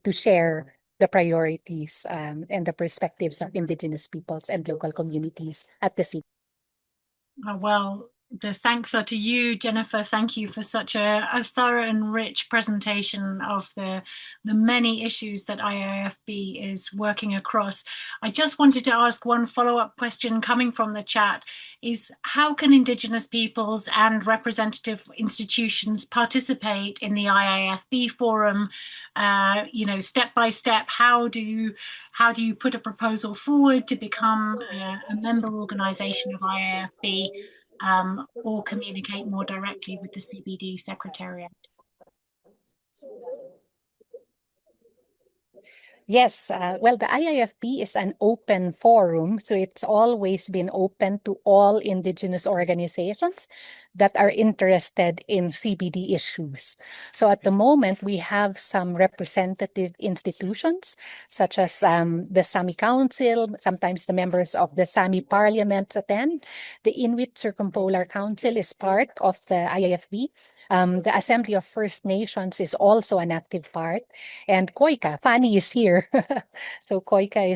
to share the priorities and the perspectives of Indigenous peoples and local communities at the city. Well, the thanks are to you, Jennifer. Thank you for such a thorough and rich presentation of the many issues that IIFB is working across. I just wanted to ask one follow-up question coming from the chat is how can Indigenous peoples and representative institutions participate in the IIFB forum? Step by step, how do you put a proposal forward to become a member organization of IIFB or communicate more directly with the CBD Secretariat? Yes, well, the IIFB is an open forum, so it's always been open to all Indigenous organizations that are interested in CBD issues. So at the moment, we have some representative institutions, such as the Sami Council. Sometimes the members of the Sami Parliament attend. The Inuit Circumpolar Council is part of the IIFB. The Assembly of First Nations is also an active part. And Koika, Fanny is here. here. So COICA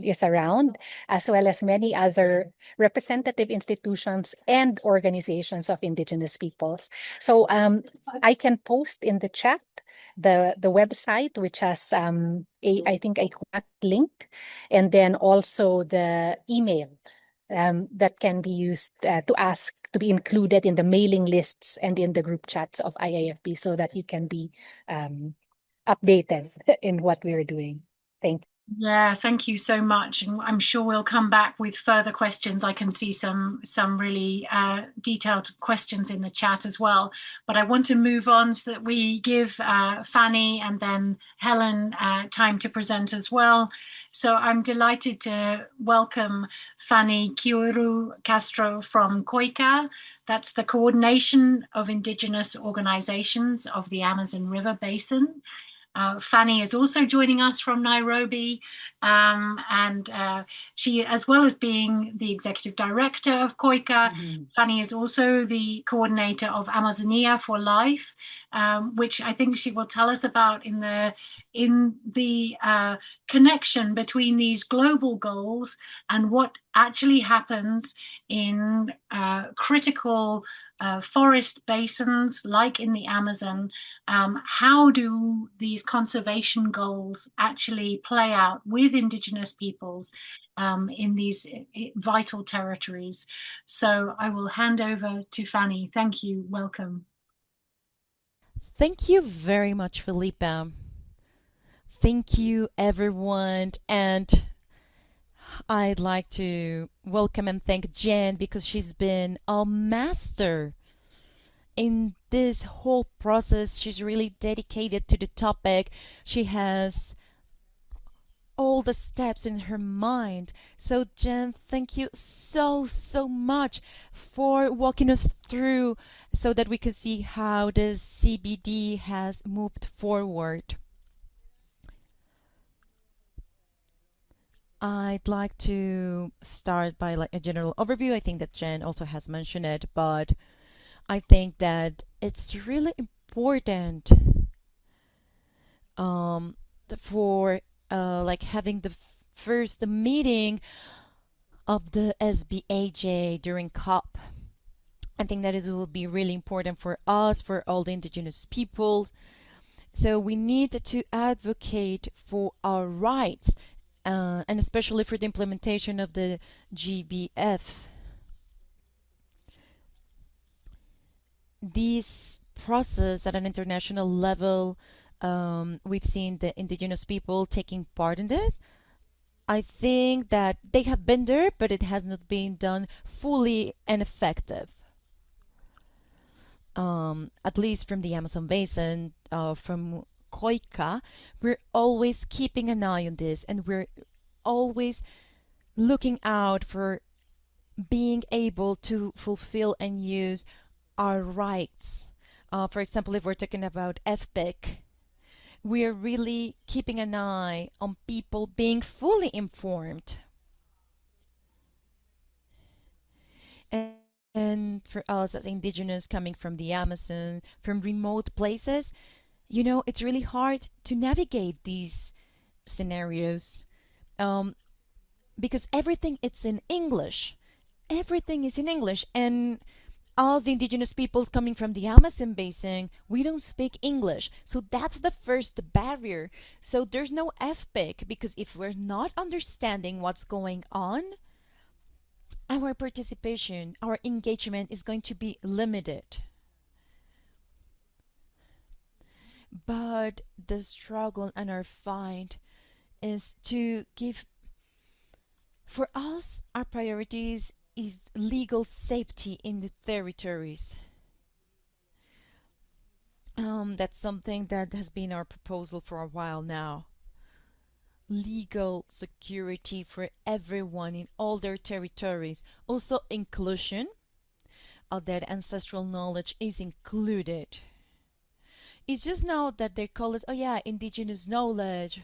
is around, as well as many other representative institutions and organizations of Indigenous peoples. So I can post in the chat the website, which has I think a contact link, and then also the email that can be used to ask to be included in the mailing lists and in the group chats of IAFP, so that you can be updated in what we're doing. Thank you. Yeah, thank you so much. And I'm sure we'll come back with further questions. I can see some really detailed questions in the chat as well. But I want to move on so that we give Fanny and then Helen time to present as well. So I'm delighted to welcome Fanny Kiuru Castro from COICA. That's the Coordination of Indigenous Organizations of the Amazon River Basin. Fanny is also joining us from Nairobi, and she, as well as being the executive director of COICA, Fanny is also the coordinator of Amazonia for Life, which I think she will tell us about in the connection between these global goals and what actually happens in critical forest basins like in the Amazon. How do these conservation goals actually play out with Indigenous peoples in these vital territories? So I will hand over to Fanny. Thank you. Welcome. Thank you very much, Felipa. Thank you, everyone. And I'd like to welcome and thank Jen because she's been a master in this whole process. She's really dedicated to the topic. She has all the steps in her mind. So, Jen, thank you so much for walking us through so that we could see how the CBD has moved forward. I'd like to start by like a general overview. I think that Jen also has mentioned it, but I think that it's really important um, for like having the first meeting of the SBAJ during COP. I think that it will be really important for us, for all the indigenous peoples. So we need to advocate for our rights, and especially for the implementation of the GBF. This process at an international level, we've seen the indigenous people taking part in this. I think that they have been there, but it has not been done fully and effective. At least from the Amazon basin, from COICA, we're always keeping an eye on this, and we're always looking out for being able to fulfill and use our rights. For example, if we're talking about FPIC, we are really keeping an eye on people being fully informed. And, and for us as indigenous coming from the Amazon, from remote places, you know, it's really hard to navigate these scenarios, um, because everything it's in English. Everything is in English, and us, the indigenous peoples coming from the Amazon basin, we don't speak English. So that's the first barrier. So there's no FPIC because if we're not understanding what's going on, our participation, our engagement is going to be limited. But the struggle and our fight is to give, for us, our priorities is legal safety in the territories. That's something that has been our proposal for a while now. Legal security for everyone in all their territories. Also inclusion of that ancestral knowledge is included. It's just now that they call it, oh yeah, indigenous knowledge,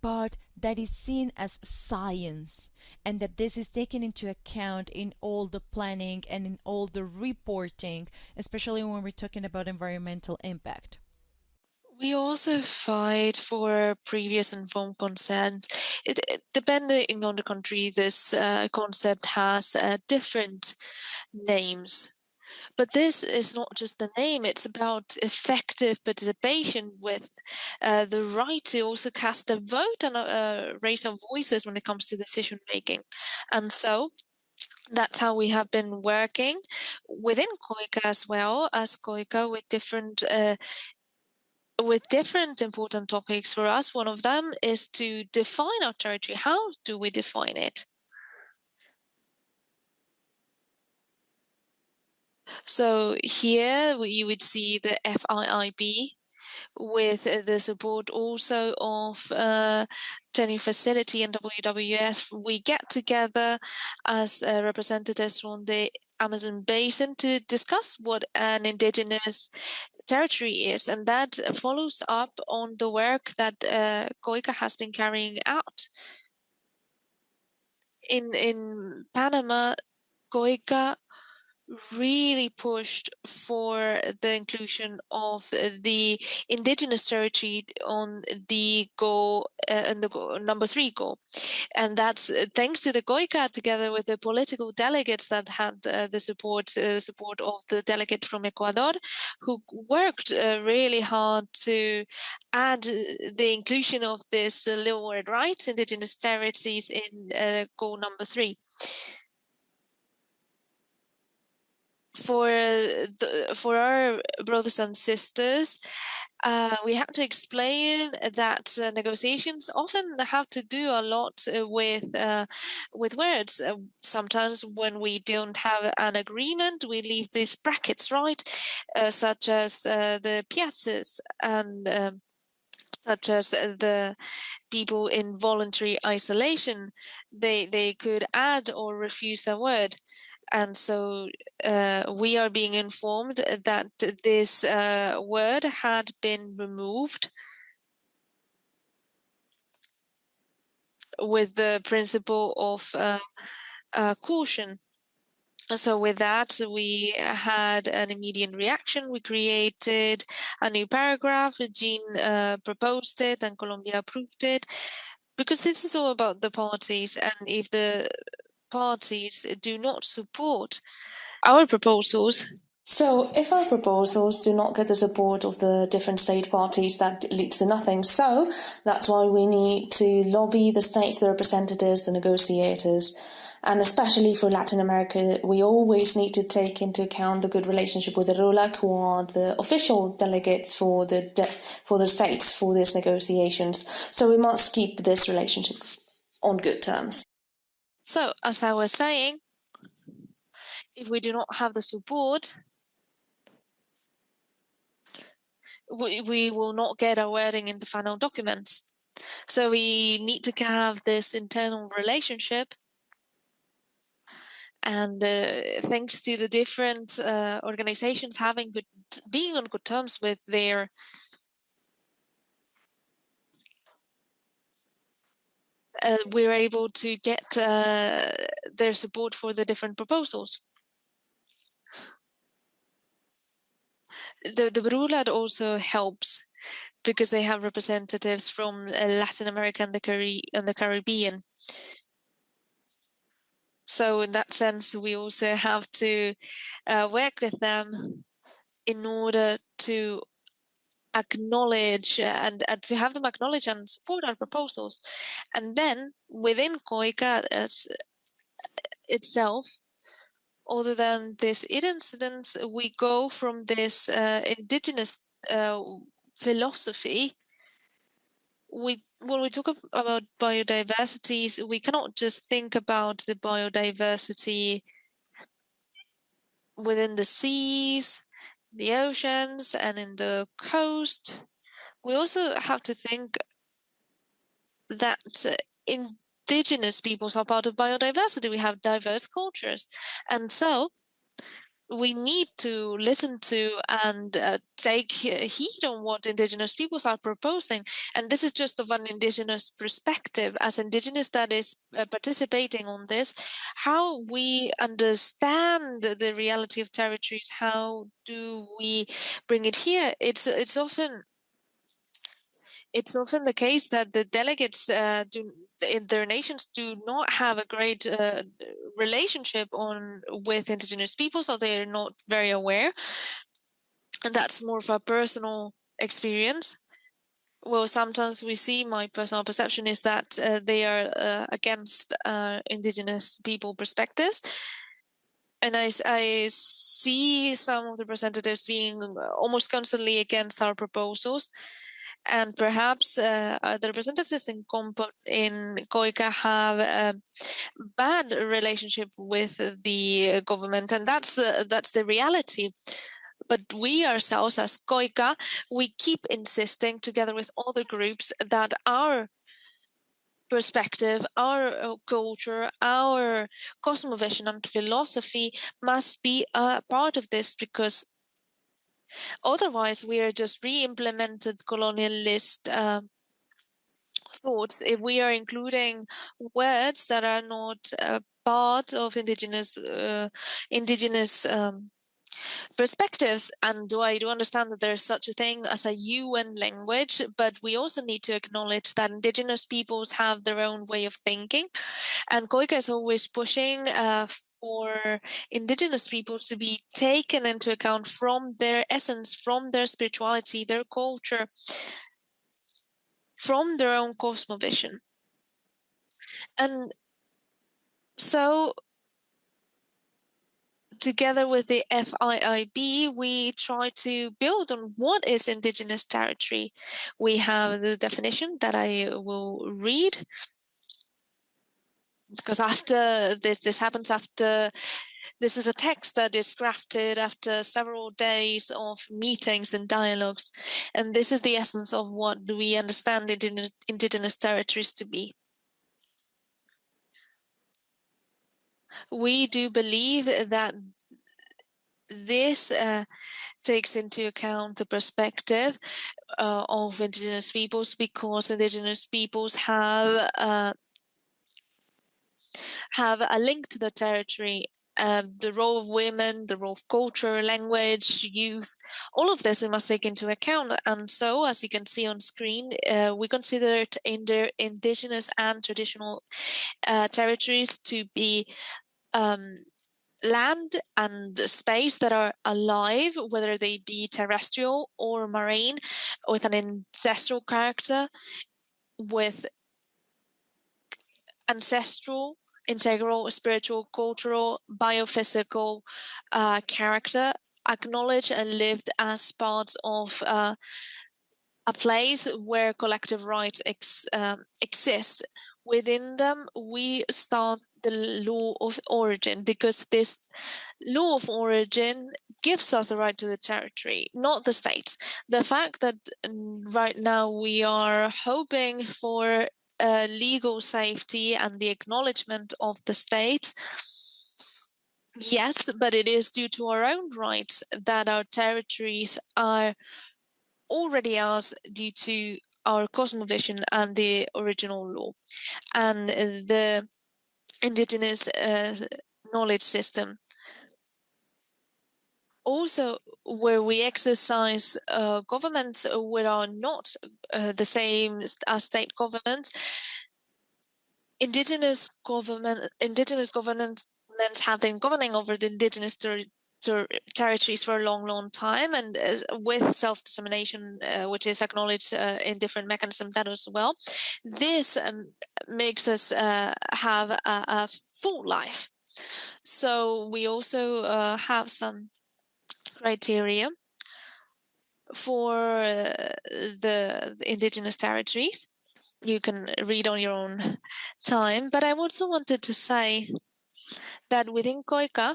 but that is seen as science, and that this is taken into account in all the planning and in all the reporting, especially when we're talking about environmental impact. We also fight for previous informed consent. Depending on the country, this concept has different names. But this is not just a name, it's about effective participation with the right to also cast a vote and raise some voices when it comes to decision making. And so that's how we have been working within COICA as well as COICA with different important topics for us. One of them is to define our territory. How do we define it? So here you would see the FIIB with the support also of Training Facility and WWF. We get together as representatives from the Amazon Basin to discuss what an indigenous territory is, and that follows up on the work that COICA has been carrying out. In Panama, COICA really pushed for the inclusion of the indigenous territory on the goal, number 3 goal. And that's thanks to the COICA together with the political delegates that had the support of the delegate from Ecuador, who worked really hard to add the inclusion of this little word, right, indigenous territories in goal number 3. For our brothers and sisters, we have to explain that negotiations often have to do a lot with words. Sometimes when we don't have an agreement, we leave these brackets, right? Such as the piazzas and such as the people in voluntary isolation. They could add or refuse a word. And so we are being informed that this word had been removed with the principle of caution. So with that, we had an immediate reaction. We created a new paragraph. Jean proposed it and Colombia approved it, because this is all about the parties. And if the parties do not support our proposals, so if our proposals do not get the support of the different state parties, that leads to nothing. So that's why we need to lobby the states, the representatives, the negotiators. And especially for Latin America, we always need to take into account the good relationship with the RULAC, who are the official delegates for the states for these negotiations. So we must keep this relationship on good terms. So, as I was saying, if we do not have the support, we will not get our wording in the final documents. So we need to have this internal relationship. And thanks to the different organizations being on good terms with their we're able to get their support for the different proposals. The BRULAD also helps because they have representatives from Latin America and the Caribbean. So in that sense, we also have to work with them in order to acknowledge and to have them acknowledge and support our proposals. And then within COICA itself, other than this incident, we go from this indigenous philosophy. When we talk about biodiversity, we cannot just think about the biodiversity within the seas, the oceans, and in the coast. We also have to think that indigenous peoples are part of biodiversity. We have diverse cultures. And so we need to listen to and take heed on what indigenous peoples are proposing. And this is just of an indigenous perspective, as indigenous that is participating on this, how we understand the reality of territories, how do we bring it here? It's often it's often the case that the delegates in their nations do not have a great relationship with indigenous peoples, or they're not very aware, and that's more of a personal experience. Well, sometimes we see, my personal perception is that they are against indigenous people perspectives. And I see some of the representatives being almost constantly against our proposals. And perhaps the representatives in COICA have a bad relationship with the government, and that's the reality. But we ourselves, as COICA, we keep insisting, together with other groups, that our perspective, our culture, our cosmovision and philosophy must be a part of this, because otherwise we are just re-implemented colonialist thoughts if we are including words that are not part of indigenous perspectives. And I do understand that there's such a thing as a UN language, but we also need to acknowledge that indigenous peoples have their own way of thinking. And COICA is always pushing for indigenous peoples to be taken into account from their essence, from their spirituality, their culture, from their own cosmovision. And so together with the FIIB, we try to build on what is indigenous territory. We have the definition that I will read, because after this happens after, this is a text that is crafted after several days of meetings and dialogues. And this is the essence of what we understand indigenous territories to be. We do believe that this takes into account the perspective of indigenous peoples, because indigenous peoples have a link to their territory. The role of women, the role of culture, language, youth, all of this we must take into account. And so, as you can see on screen, we consider it indigenous and traditional territories to be land and space that are alive, whether they be terrestrial or marine, with an ancestral character, with ancestral, integral, spiritual, cultural, biophysical character, acknowledged and lived as part of a place where collective rights exist. Within them, we start the law of origin, because this law of origin gives us the right to the territory, not the states. The fact that right now we are hoping for legal safety and the acknowledgement of the state, yes, but it is due to our own rights that our territories are already ours due to our cosmovision and the original law and the indigenous knowledge system. Also, where we exercise governments which are not the same as state governments, indigenous governments have been governing over the indigenous territories for a long time, and with self-determination, which is acknowledged in different mechanisms that as well. This makes us have a full life. So we also have some criteria for the indigenous territories. You can read on your own time, but I also wanted to say that within COICA,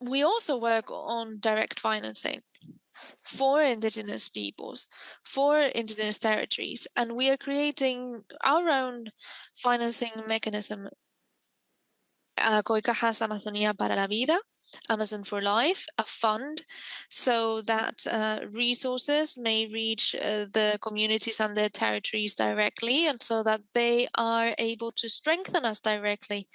we also work on direct financing for indigenous peoples, for indigenous territories, and we are creating our own financing mechanism COICA has Amazonia para la Vida, Amazon for Life, a fund, so that resources may reach the communities and their territories directly, and so that they are able to strengthen us directly.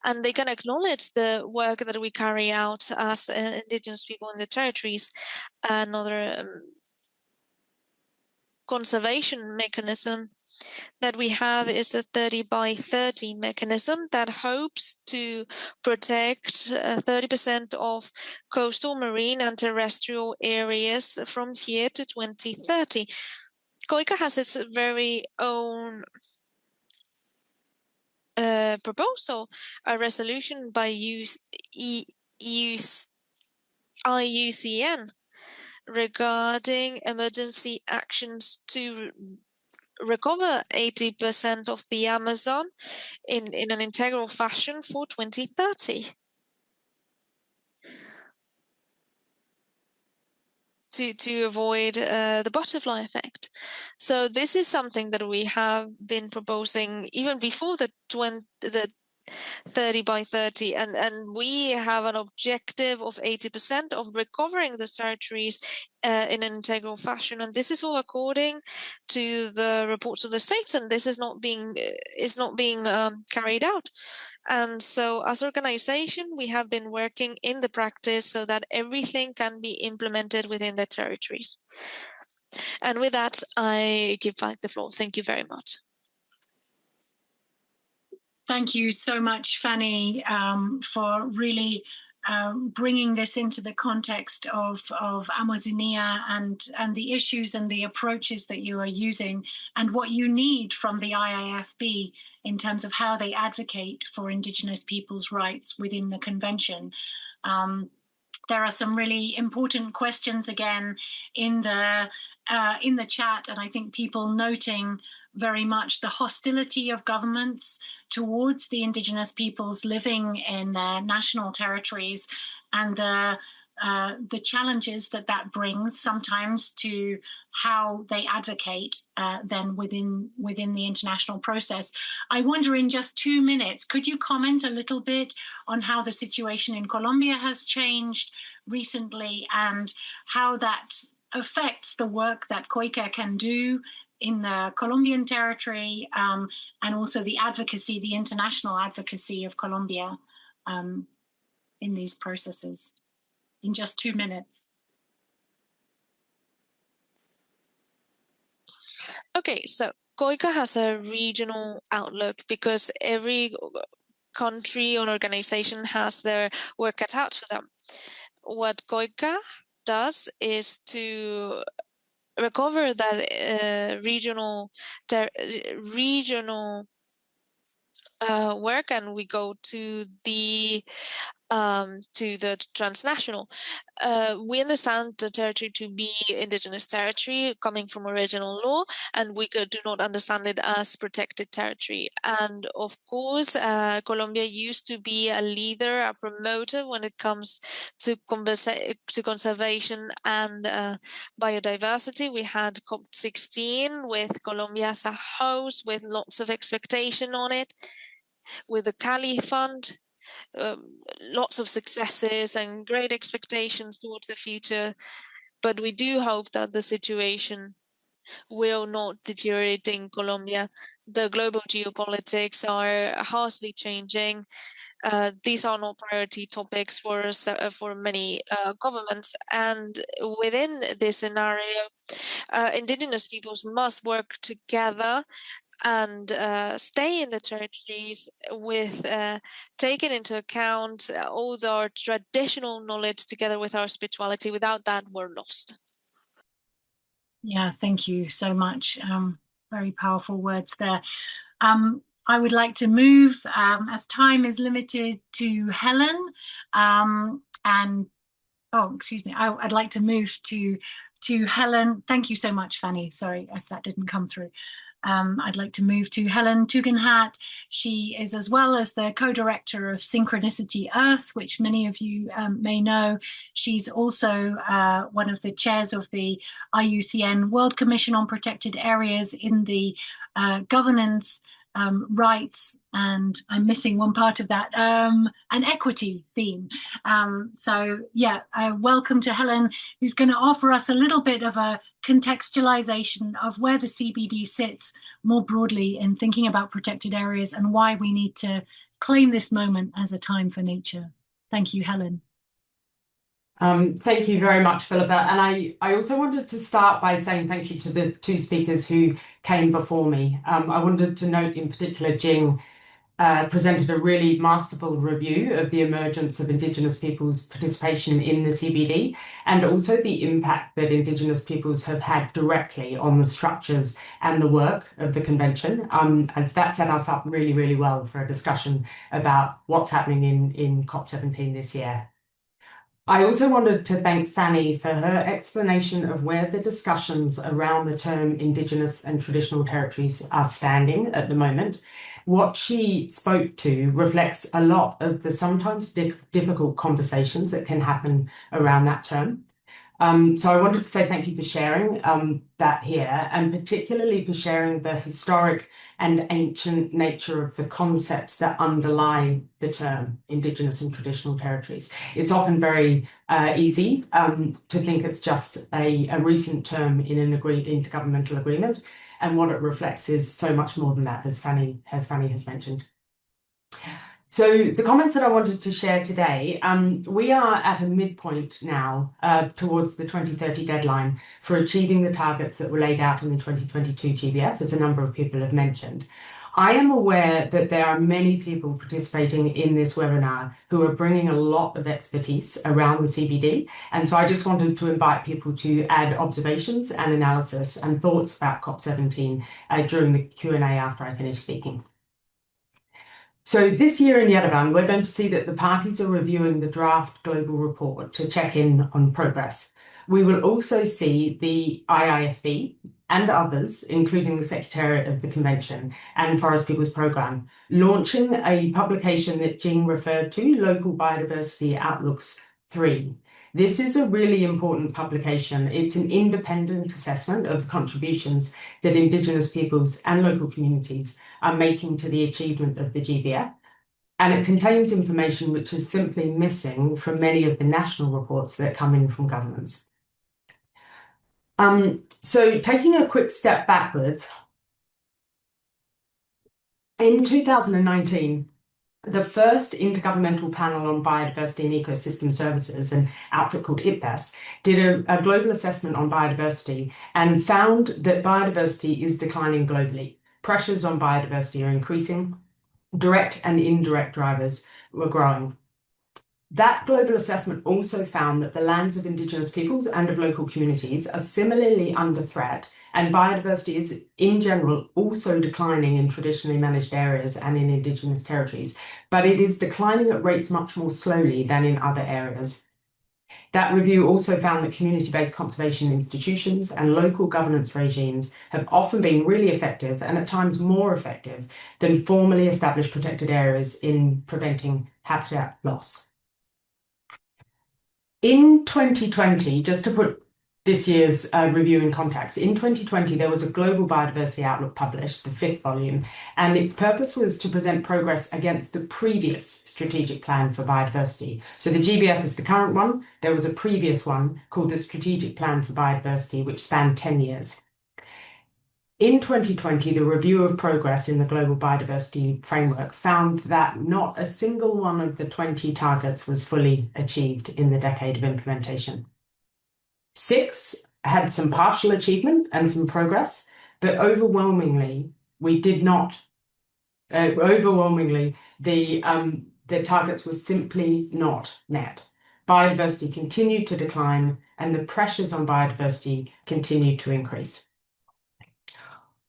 And they can acknowledge the work that we carry out as Indigenous people in the territories. Another conservation mechanism that we have is the 30 by 30 mechanism that hopes to protect 30% of coastal, marine and terrestrial areas from here to 2030. COICA has its very own proposal, a resolution by IUCN regarding emergency actions to recover 80% of the Amazon in an integral fashion for 2030. To avoid the butterfly effect. So this is something that we have been proposing even before the 30 by 30, and we have an objective of 80% of recovering the territories in an integral fashion, and this is all according to the reports of the states, and this is not being carried out. And so as organization, we have been working in the practice so that everything can be implemented within the territories. And with that, I give back the floor. Thank you very much. Thank you so much, Fanny, for really bringing this into the context of Amazonia and the issues and the approaches that you are using and what you need from the IIFB in terms of how they advocate for Indigenous peoples' rights within the convention. There are some really important questions again in the chat, and I think people noting very much the hostility of governments towards the Indigenous peoples living in their national territories and the challenges that brings sometimes to how they advocate then within the international process. I wonder, in just 2 minutes, could you comment a little bit on how the situation in Colombia has changed recently and how that affects the work that COICA can do in the Colombian territory, and also the advocacy, the international advocacy of Colombia in these processes? In just 2 minutes. Okay, so COICA has a regional outlook because every country or organization has their work cut out for them. What COICA does is to recover that regional work, and we go to the transnational. We understand the territory to be indigenous territory coming from original law, and we do not understand it as protected territory. And of course, Colombia used to be a leader, a promoter when it comes to conservation and biodiversity. We had COP17 with Colombia as a host, with lots of expectation on it, with the Cali Fund. Lots of successes and great expectations towards the future, but we do hope that the situation will not deteriorate in Colombia. The global geopolitics are harshly changing. These are not priority topics for many governments, and within this scenario, Indigenous peoples must work together and stay in the territories with taking into account all our traditional knowledge together with our spirituality. Without that, we're lost. Yeah, thank you so much. Very powerful words there. I would like to move, as time is limited, to Helen. I'd like to move to Helen. Thank you so much, Fanny. Sorry if that didn't come through. I'd like to move to Helen Tugendhat. She is, as well as the co-director of Synchronicity Earth, which many of you may know. She's also one of the chairs of the IUCN World Commission on Protected Areas in the governance rights, and I'm missing one part of that, an equity theme. So yeah, welcome to Helen, who's going to offer us a little bit of a contextualization of where the CBD sits more broadly in thinking about protected areas and why we need to claim this moment as a time for nature. Thank you, Helen. Thank you very much, Philippa. And I also wanted to start by saying thank you to the two speakers who came before me. I wanted to note in particular, Jing presented a really masterful review of the emergence of Indigenous peoples' participation in the CBD, and also the impact that Indigenous peoples have had directly on the structures and the work of the convention. And that set us up really, really well for a discussion about what's happening in COP17 this year. I also wanted to thank Fanny for her explanation of where the discussions around the term Indigenous and traditional territories are standing at the moment. What she spoke to reflects a lot of the sometimes difficult conversations that can happen around that term. So I wanted to say thank you for sharing that here, and particularly for sharing the historic and ancient nature of the concepts that underlie the term Indigenous and traditional territories. It's often very easy to think it's just a recent term in an intergovernmental agreement, and what it reflects is so much more than that, as Fanny has mentioned. So the comments that I wanted to share today, we are at a midpoint now towards the 2030 deadline for achieving the targets that were laid out in the 2022 GBF, as a number of people have mentioned. I am aware that there are many people participating in this webinar who are bringing a lot of expertise around the CBD. And so I just wanted to invite people to add observations and analysis and thoughts about COP17 during the Q&A after I finish speaking. So this year in Yerevan, we're going to see that the parties are reviewing the draft global report to check in on progress. We will also see the IIFB and others, including the Secretariat of the Convention and Forest Peoples Programme, launching a publication that Jing referred to, Local Biodiversity Outlooks 3. This is a really important publication. It's an independent assessment of the contributions that Indigenous peoples and local communities are making to the achievement of the GBF. And it contains information which is simply missing from many of the national reports that come in from governments. So taking a quick step backwards, in 2019, the first Intergovernmental Panel on Biodiversity and Ecosystem Services, an outfit called IPBES, did a global assessment on biodiversity and found that biodiversity is declining globally. Pressures on biodiversity are increasing. Direct and indirect drivers were growing. That global assessment also found that the lands of Indigenous peoples and of local communities are similarly under threat, and biodiversity is, in general, also declining in traditionally managed areas and in Indigenous territories, but it is declining at rates much more slowly than in other areas. That review also found that community-based conservation institutions and local governance regimes have often been really effective, and at times more effective, than formally established protected areas in preventing habitat loss. In 2020, just to put this year's review in context, in 2020, there was a Global Biodiversity Outlook published, the 5th volume, and its purpose was to present progress against the previous strategic plan for biodiversity. So the GBF is the current one. There was a previous one called the Strategic Plan for Biodiversity, which spanned 10 years. In 2020, the review of progress in the Global Biodiversity Framework found that not a single one of the 20 targets was fully achieved in the decade of implementation. 6 had some partial achievement and some progress, but overwhelmingly, we did not. Overwhelmingly, the targets were simply not met. Biodiversity continued to decline, and the pressures on biodiversity continued to increase.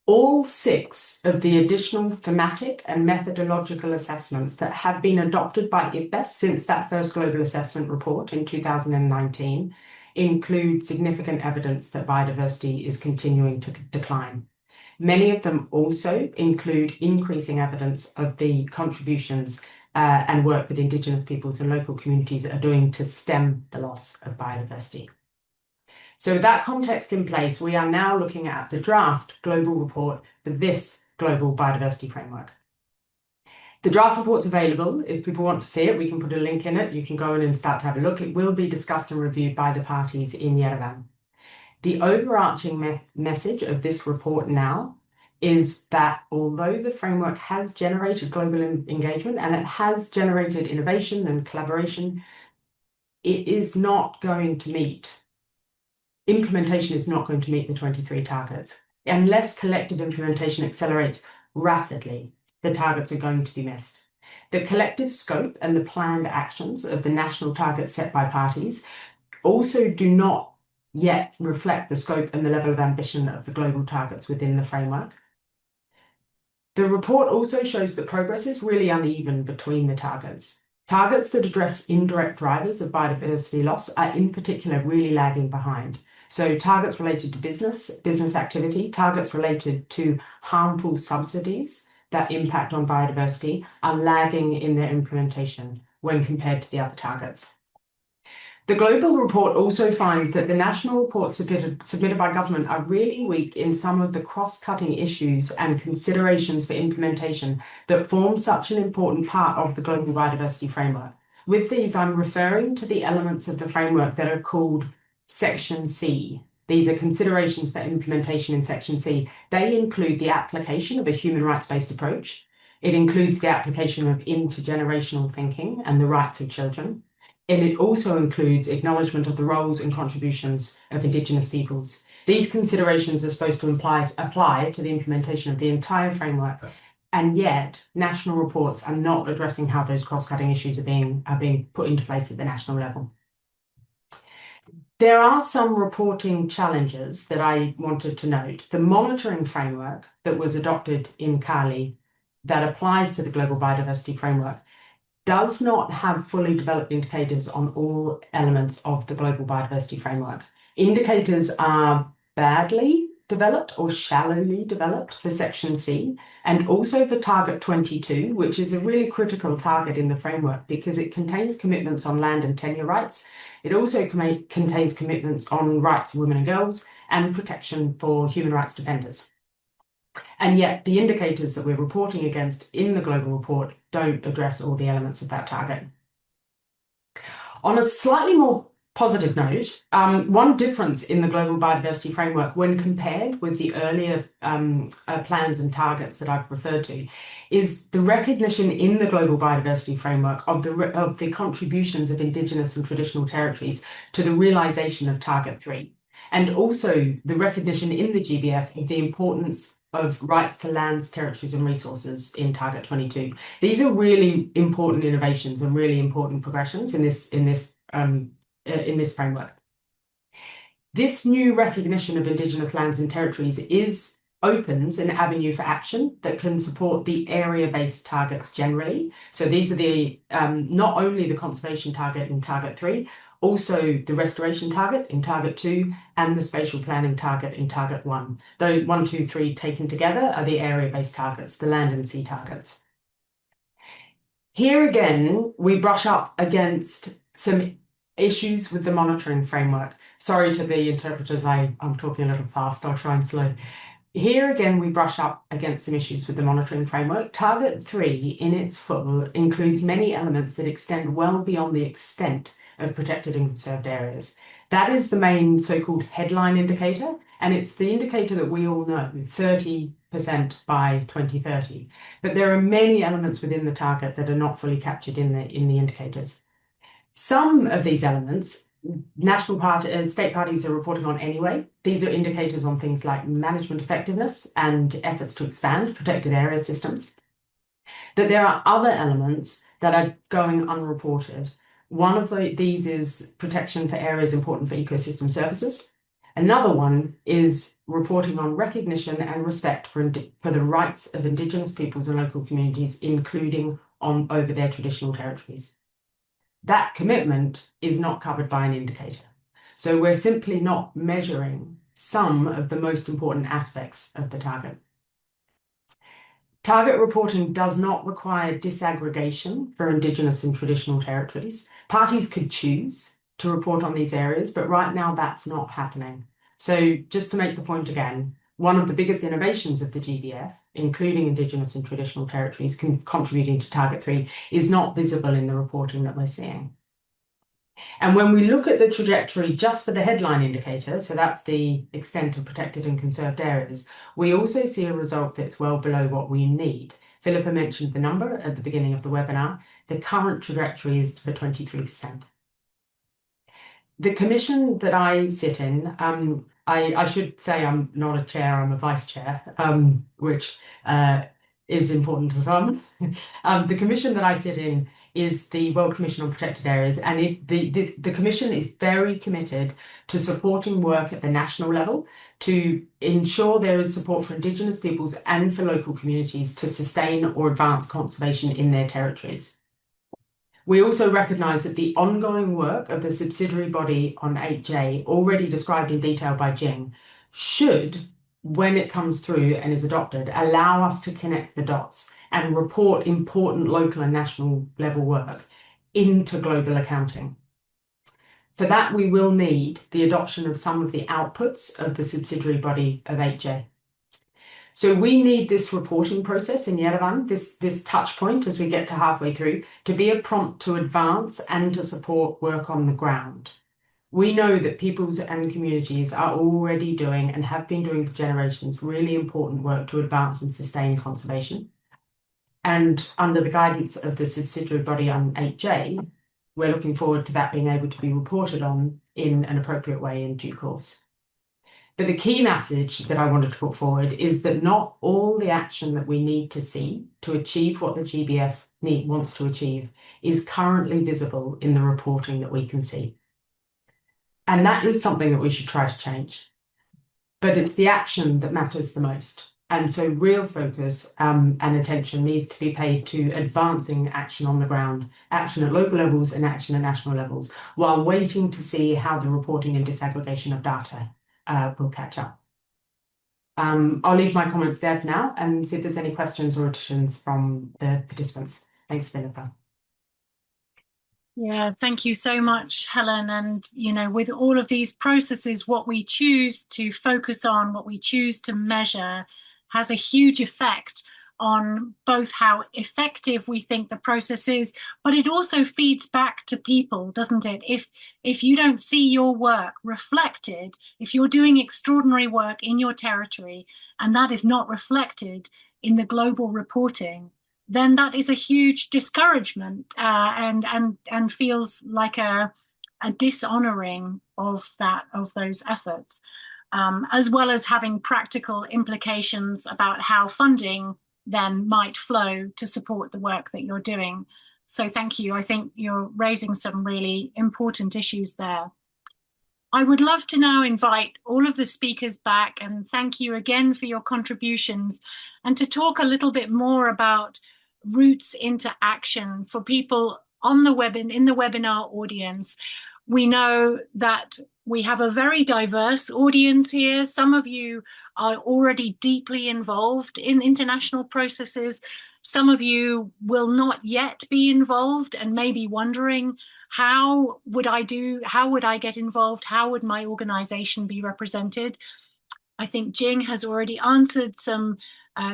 All 6 of the additional thematic and methodological assessments that have been adopted by IPBES since that first global assessment report in 2019 include significant evidence that biodiversity is continuing to decline. Many of them also include increasing evidence of the contributions and work that Indigenous peoples and local communities are doing to stem the loss of biodiversity. So with that context in place, we are now looking at the draft global report for this global biodiversity framework. The draft report's available. If people want to see it, we can put a link in it. You can go in and start to have a look. It will be discussed and reviewed by the parties in Yerevan. The overarching message of this report now is that although the framework has generated global engagement and it has generated innovation and collaboration, implementation is not going to meet the 23 targets. Unless collective implementation accelerates rapidly, the targets are going to be missed. The collective scope and the planned actions of the national targets set by parties also do not yet reflect the scope and the level of ambition of the global targets within the framework. The report also shows that progress is really uneven between the targets. Targets that address indirect drivers of biodiversity loss are in particular really lagging behind. So targets related to business activity, targets related to harmful subsidies that impact on biodiversity are lagging in their implementation when compared to the other targets. The global report also finds that the national reports submitted by government are really weak in some of the cross-cutting issues and considerations for implementation that form such an important part of the global biodiversity framework. With these, I'm referring to the elements of the framework that are called Section C. These are considerations for implementation in Section C. They include the application of a human rights-based approach. It includes the application of intergenerational thinking and the rights of children. And it also includes acknowledgement of the roles and contributions of Indigenous peoples. These considerations are supposed to apply to the implementation of the entire framework, and yet national reports are not addressing how those cross-cutting issues are being put into place at the national level. There are some reporting challenges that I wanted to note. The monitoring framework that was adopted in Cali that applies to the Global Biodiversity Framework does not have fully developed indicators on all elements of the Global Biodiversity Framework. Indicators are badly developed or shallowly developed for Section C, and also for Target 22, which is a really critical target in the framework because it contains commitments on land and tenure rights. It also contains commitments on rights of women and girls and protection for human rights defenders. And yet the indicators that we're reporting against in the global report don't address all the elements of that target. On a slightly more positive note, one difference in the global biodiversity framework when compared with the earlier plans and targets that I've referred to is the recognition in the global biodiversity framework of the contributions of Indigenous and traditional territories to the realisation of Target 3. And also the recognition in the GBF of the importance of rights to lands, territories and resources in Target 22. These are really important innovations and really important progressions in this framework. This new recognition of Indigenous lands and territories opens an avenue for action that can support the area-based targets generally. So these are the not only the conservation target in Target 3, also the restoration target in Target 2 and the spatial planning target in Target 1. Though 1, 2, 3 taken together are the area-based targets, the land and sea targets. Here again, we brush up against some issues with the monitoring framework. Sorry to the interpreters, I'm talking a little fast, I'll try and slow. Here again, we brush up against some issues with the monitoring framework. Target 3 in its full includes many elements that extend well beyond the extent of protected and conserved areas. That is the main so-called headline indicator, and it's the indicator that we all know, 30% by 2030. But there are many elements within the target that are not fully captured in the indicators. Some of these elements, state parties are reporting on anyway. These are indicators on things like management effectiveness and efforts to expand protected area systems. But there are other elements that are going unreported. One of these is protection for areas important for ecosystem services. Another one is reporting on recognition and respect for the rights of Indigenous peoples and local communities, including over their traditional territories. That commitment is not covered by an indicator. So we're simply not measuring some of the most important aspects of the target. Target reporting does not require disaggregation for Indigenous and traditional territories. Parties could choose to report on these areas, but right now that's not happening. So just to make the point again, one of the biggest innovations of the GBF, including Indigenous and traditional territories contributing to Target 3, is not visible in the reporting that we're seeing. And when we look at the trajectory just for the headline indicator, so that's the extent of protected and conserved areas, we also see a result that's well below what we need. Philippa mentioned the number at the beginning of the webinar. The current trajectory is for 23%. The commission that I sit in, I should say I'm not a chair, I'm a vice chair, which is important to some. The commission that I sit in is the World Commission on Protected Areas, and the commission is very committed to supporting work at the national level to ensure there is support for Indigenous peoples and for local communities to sustain or advance conservation in their territories. We also recognise that the ongoing work of the subsidiary body on 8J, already described in detail by Jing, should, when it comes through and is adopted, allow us to connect the dots and report important local and national level work into global accounting. For that, we will need the adoption of some of the outputs of the subsidiary body of 8J. So we need this reporting process in Yerevan, this touch point as we get to halfway through, to be a prompt to advance and to support work on the ground. We know that peoples and communities are already doing and have been doing for generations really important work to advance and sustain conservation. And under the guidance of the subsidiary body on 8J, we're looking forward to that being able to be reported on in an appropriate way in due course. But the key message that I wanted to put forward is that not all the action that we need to see to achieve what the GBF wants to achieve is currently visible in the reporting that we can see. And that is something that we should try to change. But it's the action that matters the most. And so real focus and attention needs to be paid to advancing action on the ground, action at local levels and action at national levels, while waiting to see how the reporting and disaggregation of data will catch up. I'll leave my comments there for now and see if there's any questions or additions from the participants. Thanks, Philippa. Yeah, thank you so much, Helen. And, you know, with all of these processes, what we choose to focus on, what we choose to measure has a huge effect on both how effective we think the process is, but it also feeds back to people, doesn't it? If you don't see your work reflected, if you're doing extraordinary work in your territory and that is not reflected in the global reporting, then that is a huge discouragement and feels like a dishonoring of those efforts, as well as having practical implications about how funding then might flow to support the work that you're doing. So thank you. I think you're raising some really important issues there. I would love to now invite all of the speakers back and thank you again for your contributions and to talk a little bit more about routes into action for people on the in the webinar audience. We know that we have a very diverse audience here. Some of you are already deeply involved in international processes. Some of you will not yet be involved and may be wondering, how would I get involved? How would my organization be represented? I think Jing has already answered some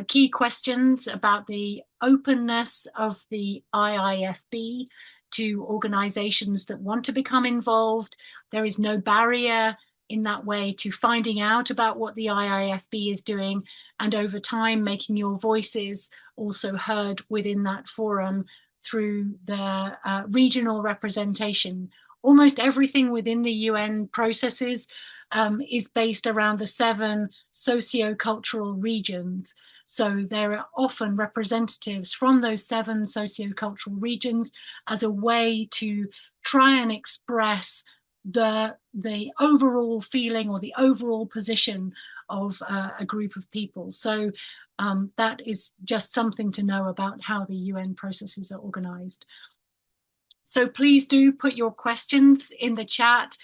key questions about the openness of the IIFB to organizations that want to become involved. There is no barrier in that way to finding out about what the IIFB is doing, and over time making your voices also heard within that forum through the regional representation. Almost everything within the UN processes is based around the 7 socio-cultural regions. So there are often representatives from those 7 socio-cultural regions as a way to try and express the overall feeling or the overall position of a group of people. So that is just something to know about how the UN processes are organized. So please do put your questions in the chat.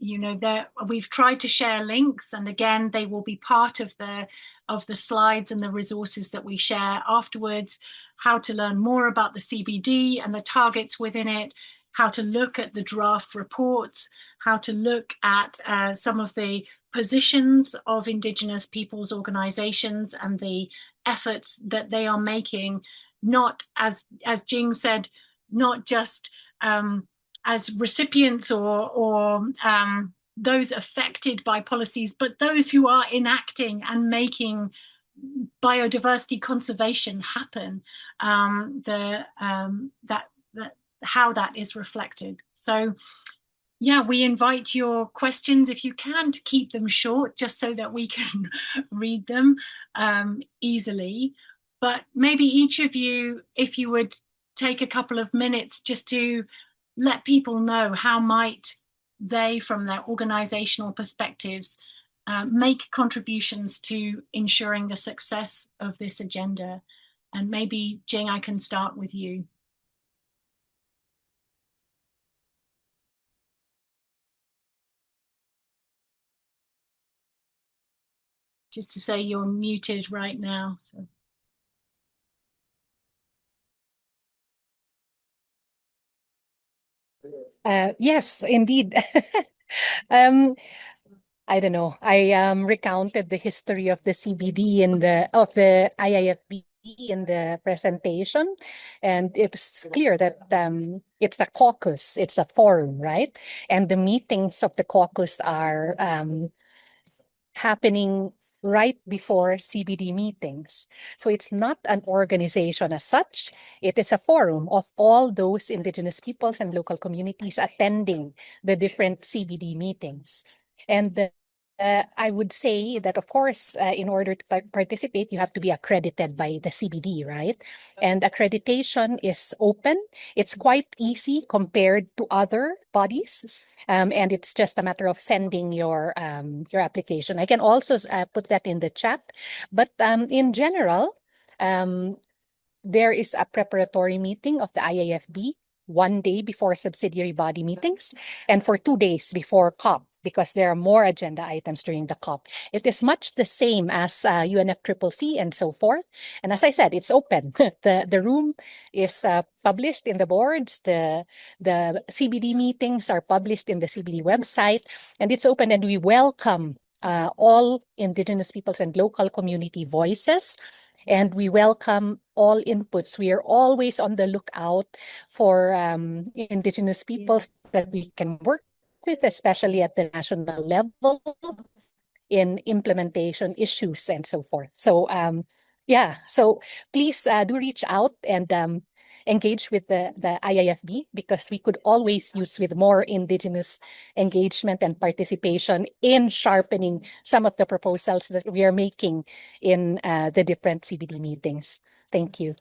You know, we've tried to share links, and again, they will be part of the slides and the resources that we share afterwards. How to learn more about the CBD and the targets within it. how to look at the draft reports, how to look at some of the positions of Indigenous peoples organizations and the efforts that they are making, not as Jing said, not just as recipients or those affected by policies, but those who are enacting and making biodiversity conservation happen. How that is reflected. So yeah, we invite your questions, if you can, to keep them short, just so that we can read them easily. But maybe each of you, if you would take a couple of minutes just to let people know how might they, from their organizational perspectives, make contributions to ensuring the success of this agenda. And maybe, Jing, I can start with you. Just to say you're muted right now. So. Yes, indeed. I don't know. I recounted the history of the CBD and of the IIFB in the presentation, and it's clear that it's a caucus, it's a forum, right? And the meetings of the caucus are happening right before CBD meetings. So it's not an organization as such. It is a forum of all those Indigenous peoples and local communities attending the different CBD meetings. And I would say that, of course, in order to participate, you have to be accredited by the CBD, right? And accreditation is open. It's quite easy compared to other bodies. And it's just a matter of sending your application. I can also put that in the chat. But in general, there is a preparatory meeting of the IAFB 1 day before subsidiary body meetings and for 2 days before COP, because there are more agenda items during the COP. It is much the same as UNFCCC and so forth. And as I said, it's open. The room is published in the boards. The CBD meetings are published in the CBD website, and it's open, and we welcome all Indigenous peoples and local community voices. And we welcome all inputs. We are always on the lookout for Indigenous peoples that we can work with, especially at the national level in implementation issues and so forth. So yeah, so please do reach out and engage with the IIFB, because we could always use with more Indigenous engagement and participation in sharpening some of the proposals that we are making in the different CBD meetings. Thank you.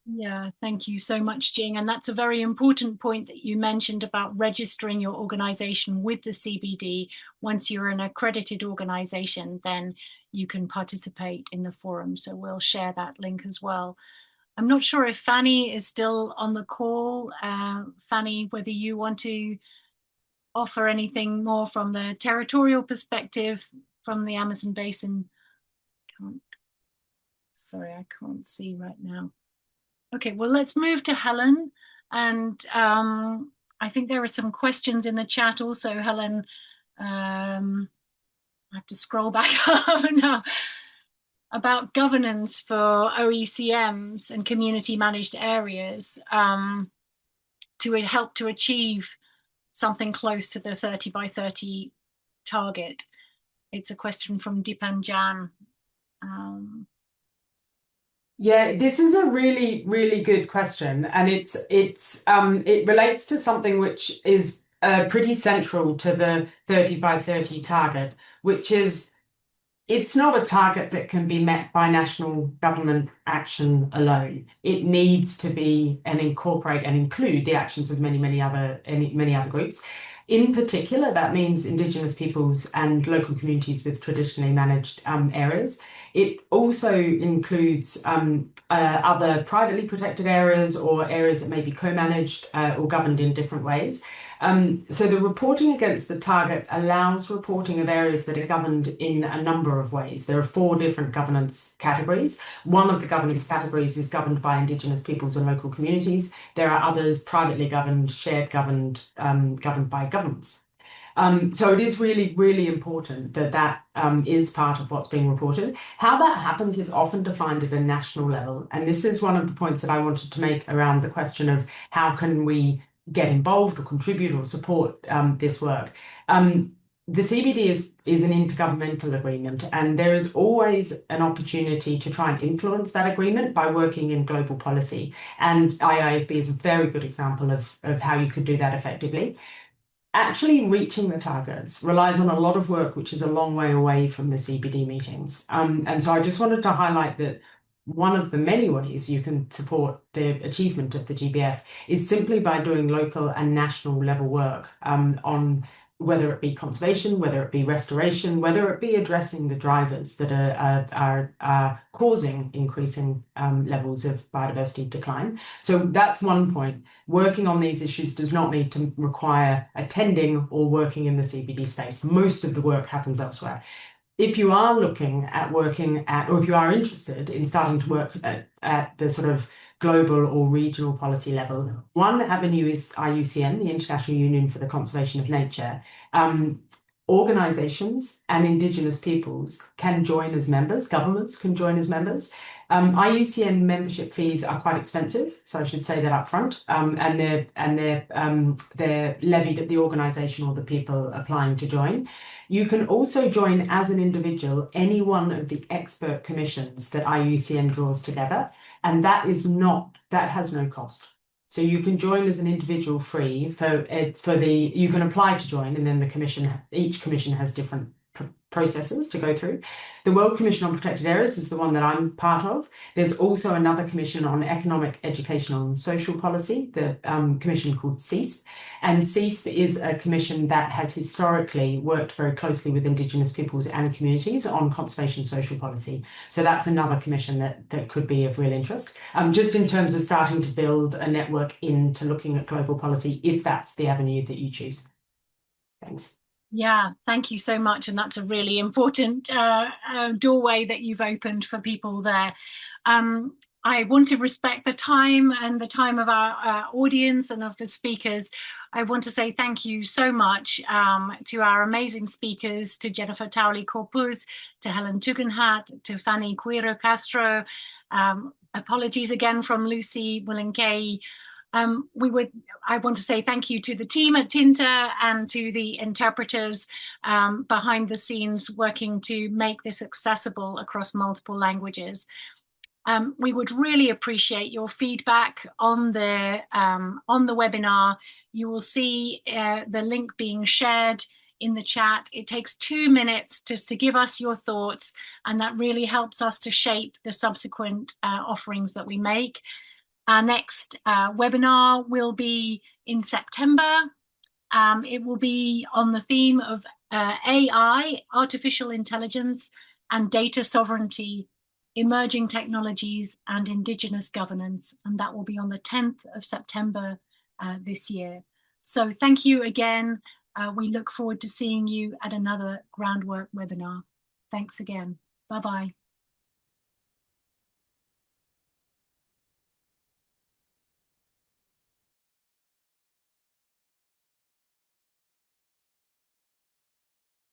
Yeah, thank you so much, Jing. And that's a very important point that you mentioned about registering your organization with the CBD. Once you're an accredited organization, then you can participate in the forum. So we'll share that link as well. I'm not sure if Fanny is still on the call. Fanny, whether you want to offer anything more from the territorial perspective from the Amazon Basin. Sorry, I can't see right now. Okay, well, let's move to Helen. And I think there are some questions in the chat also, Helen. I have to scroll back up now. About governance for OECMs and community managed areas to help to achieve something close to the 30 by 30 target. It's a question from Dipanjan. Yeah, this is a really, really good question, and it relates to something which is pretty central to the 30 by 30 target, which is it's not a target that can be met by national government action alone. It needs to be and incorporate and include the actions of many other groups. In particular, that means Indigenous peoples and local communities with traditionally managed areas. It also includes other privately protected areas or areas that may be co-managed or governed in different ways. So the reporting against the target allows reporting of areas that are governed in a number of ways. There are 4 different governance categories. One of the governance categories is governed by Indigenous peoples and local communities. There are others privately governed, shared governed, governed by governments. So it is really, really important that that is part of what's being reported. How that happens is often defined at a national level. And this is one of the points that I wanted to make around the question of how can we get involved or contribute or support this work. The CBD is an intergovernmental agreement, and there is always an opportunity to try and influence that agreement by working in global policy. And IIFB is a very good example of how you could do that effectively. Actually reaching the targets relies on a lot of work, which is a long way away from the CBD meetings. And so I just wanted to highlight that one of the many ways you can support the achievement of the GBF is simply by doing local and national level work on whether it be conservation, whether it be restoration, whether it be addressing the drivers that are causing increasing levels of biodiversity decline. So that's one point. Working on these issues does not need to require attending or working in the CBD space. Most of the work happens elsewhere. If you are looking at working at, or if you are interested in starting to work at the sort of global or regional policy level, one avenue is IUCN, the International Union for the Conservation of Nature. Organizations and Indigenous peoples can join as members, governments can join as members. IUCN membership fees are quite expensive, so I should say that up front, and they're levied at the organization or the people applying to join. You can also join as an individual any one of the expert commissions that IUCN draws together, and that has no cost. So you can join as an individual free you can apply to join, and then each commission has different processes to go through. The World Commission on Protected Areas is the one that I'm part of. There's also another commission on economic, educational and social policy, the commission called CEASP. And CEASP is a commission that has historically worked very closely with Indigenous peoples and communities on conservation social policy. So that's another commission that could be of real interest, just in terms of starting to build a network into looking at global policy, if that's the avenue that you choose. Thanks. Yeah, thank you so much. And that's a really important doorway that you've opened for people there. I want to respect the time and the time of our audience and of the speakers. I want to say thank you so much to our amazing speakers, to Jennifer Towley-Corpuz, to Helen Tugendhat, to Fanny Cuiro Castro. Apologies again from Lucy Willinkay. I want to say thank you to the team at Tinta and to the interpreters behind the scenes working to make this accessible across multiple languages. We would really appreciate your feedback on the webinar. You will see the link being shared in the chat. It takes 2 minutes just to give us your thoughts, and that really helps us to shape the subsequent offerings that we make. Our next webinar will be in September. It will be on the theme of AI, artificial intelligence, and data sovereignty, emerging technologies and Indigenous governance. And that will be on the 10th of September this year. So thank you again. We look forward to seeing you at another GroundWork webinar. Thanks again. Bye-bye.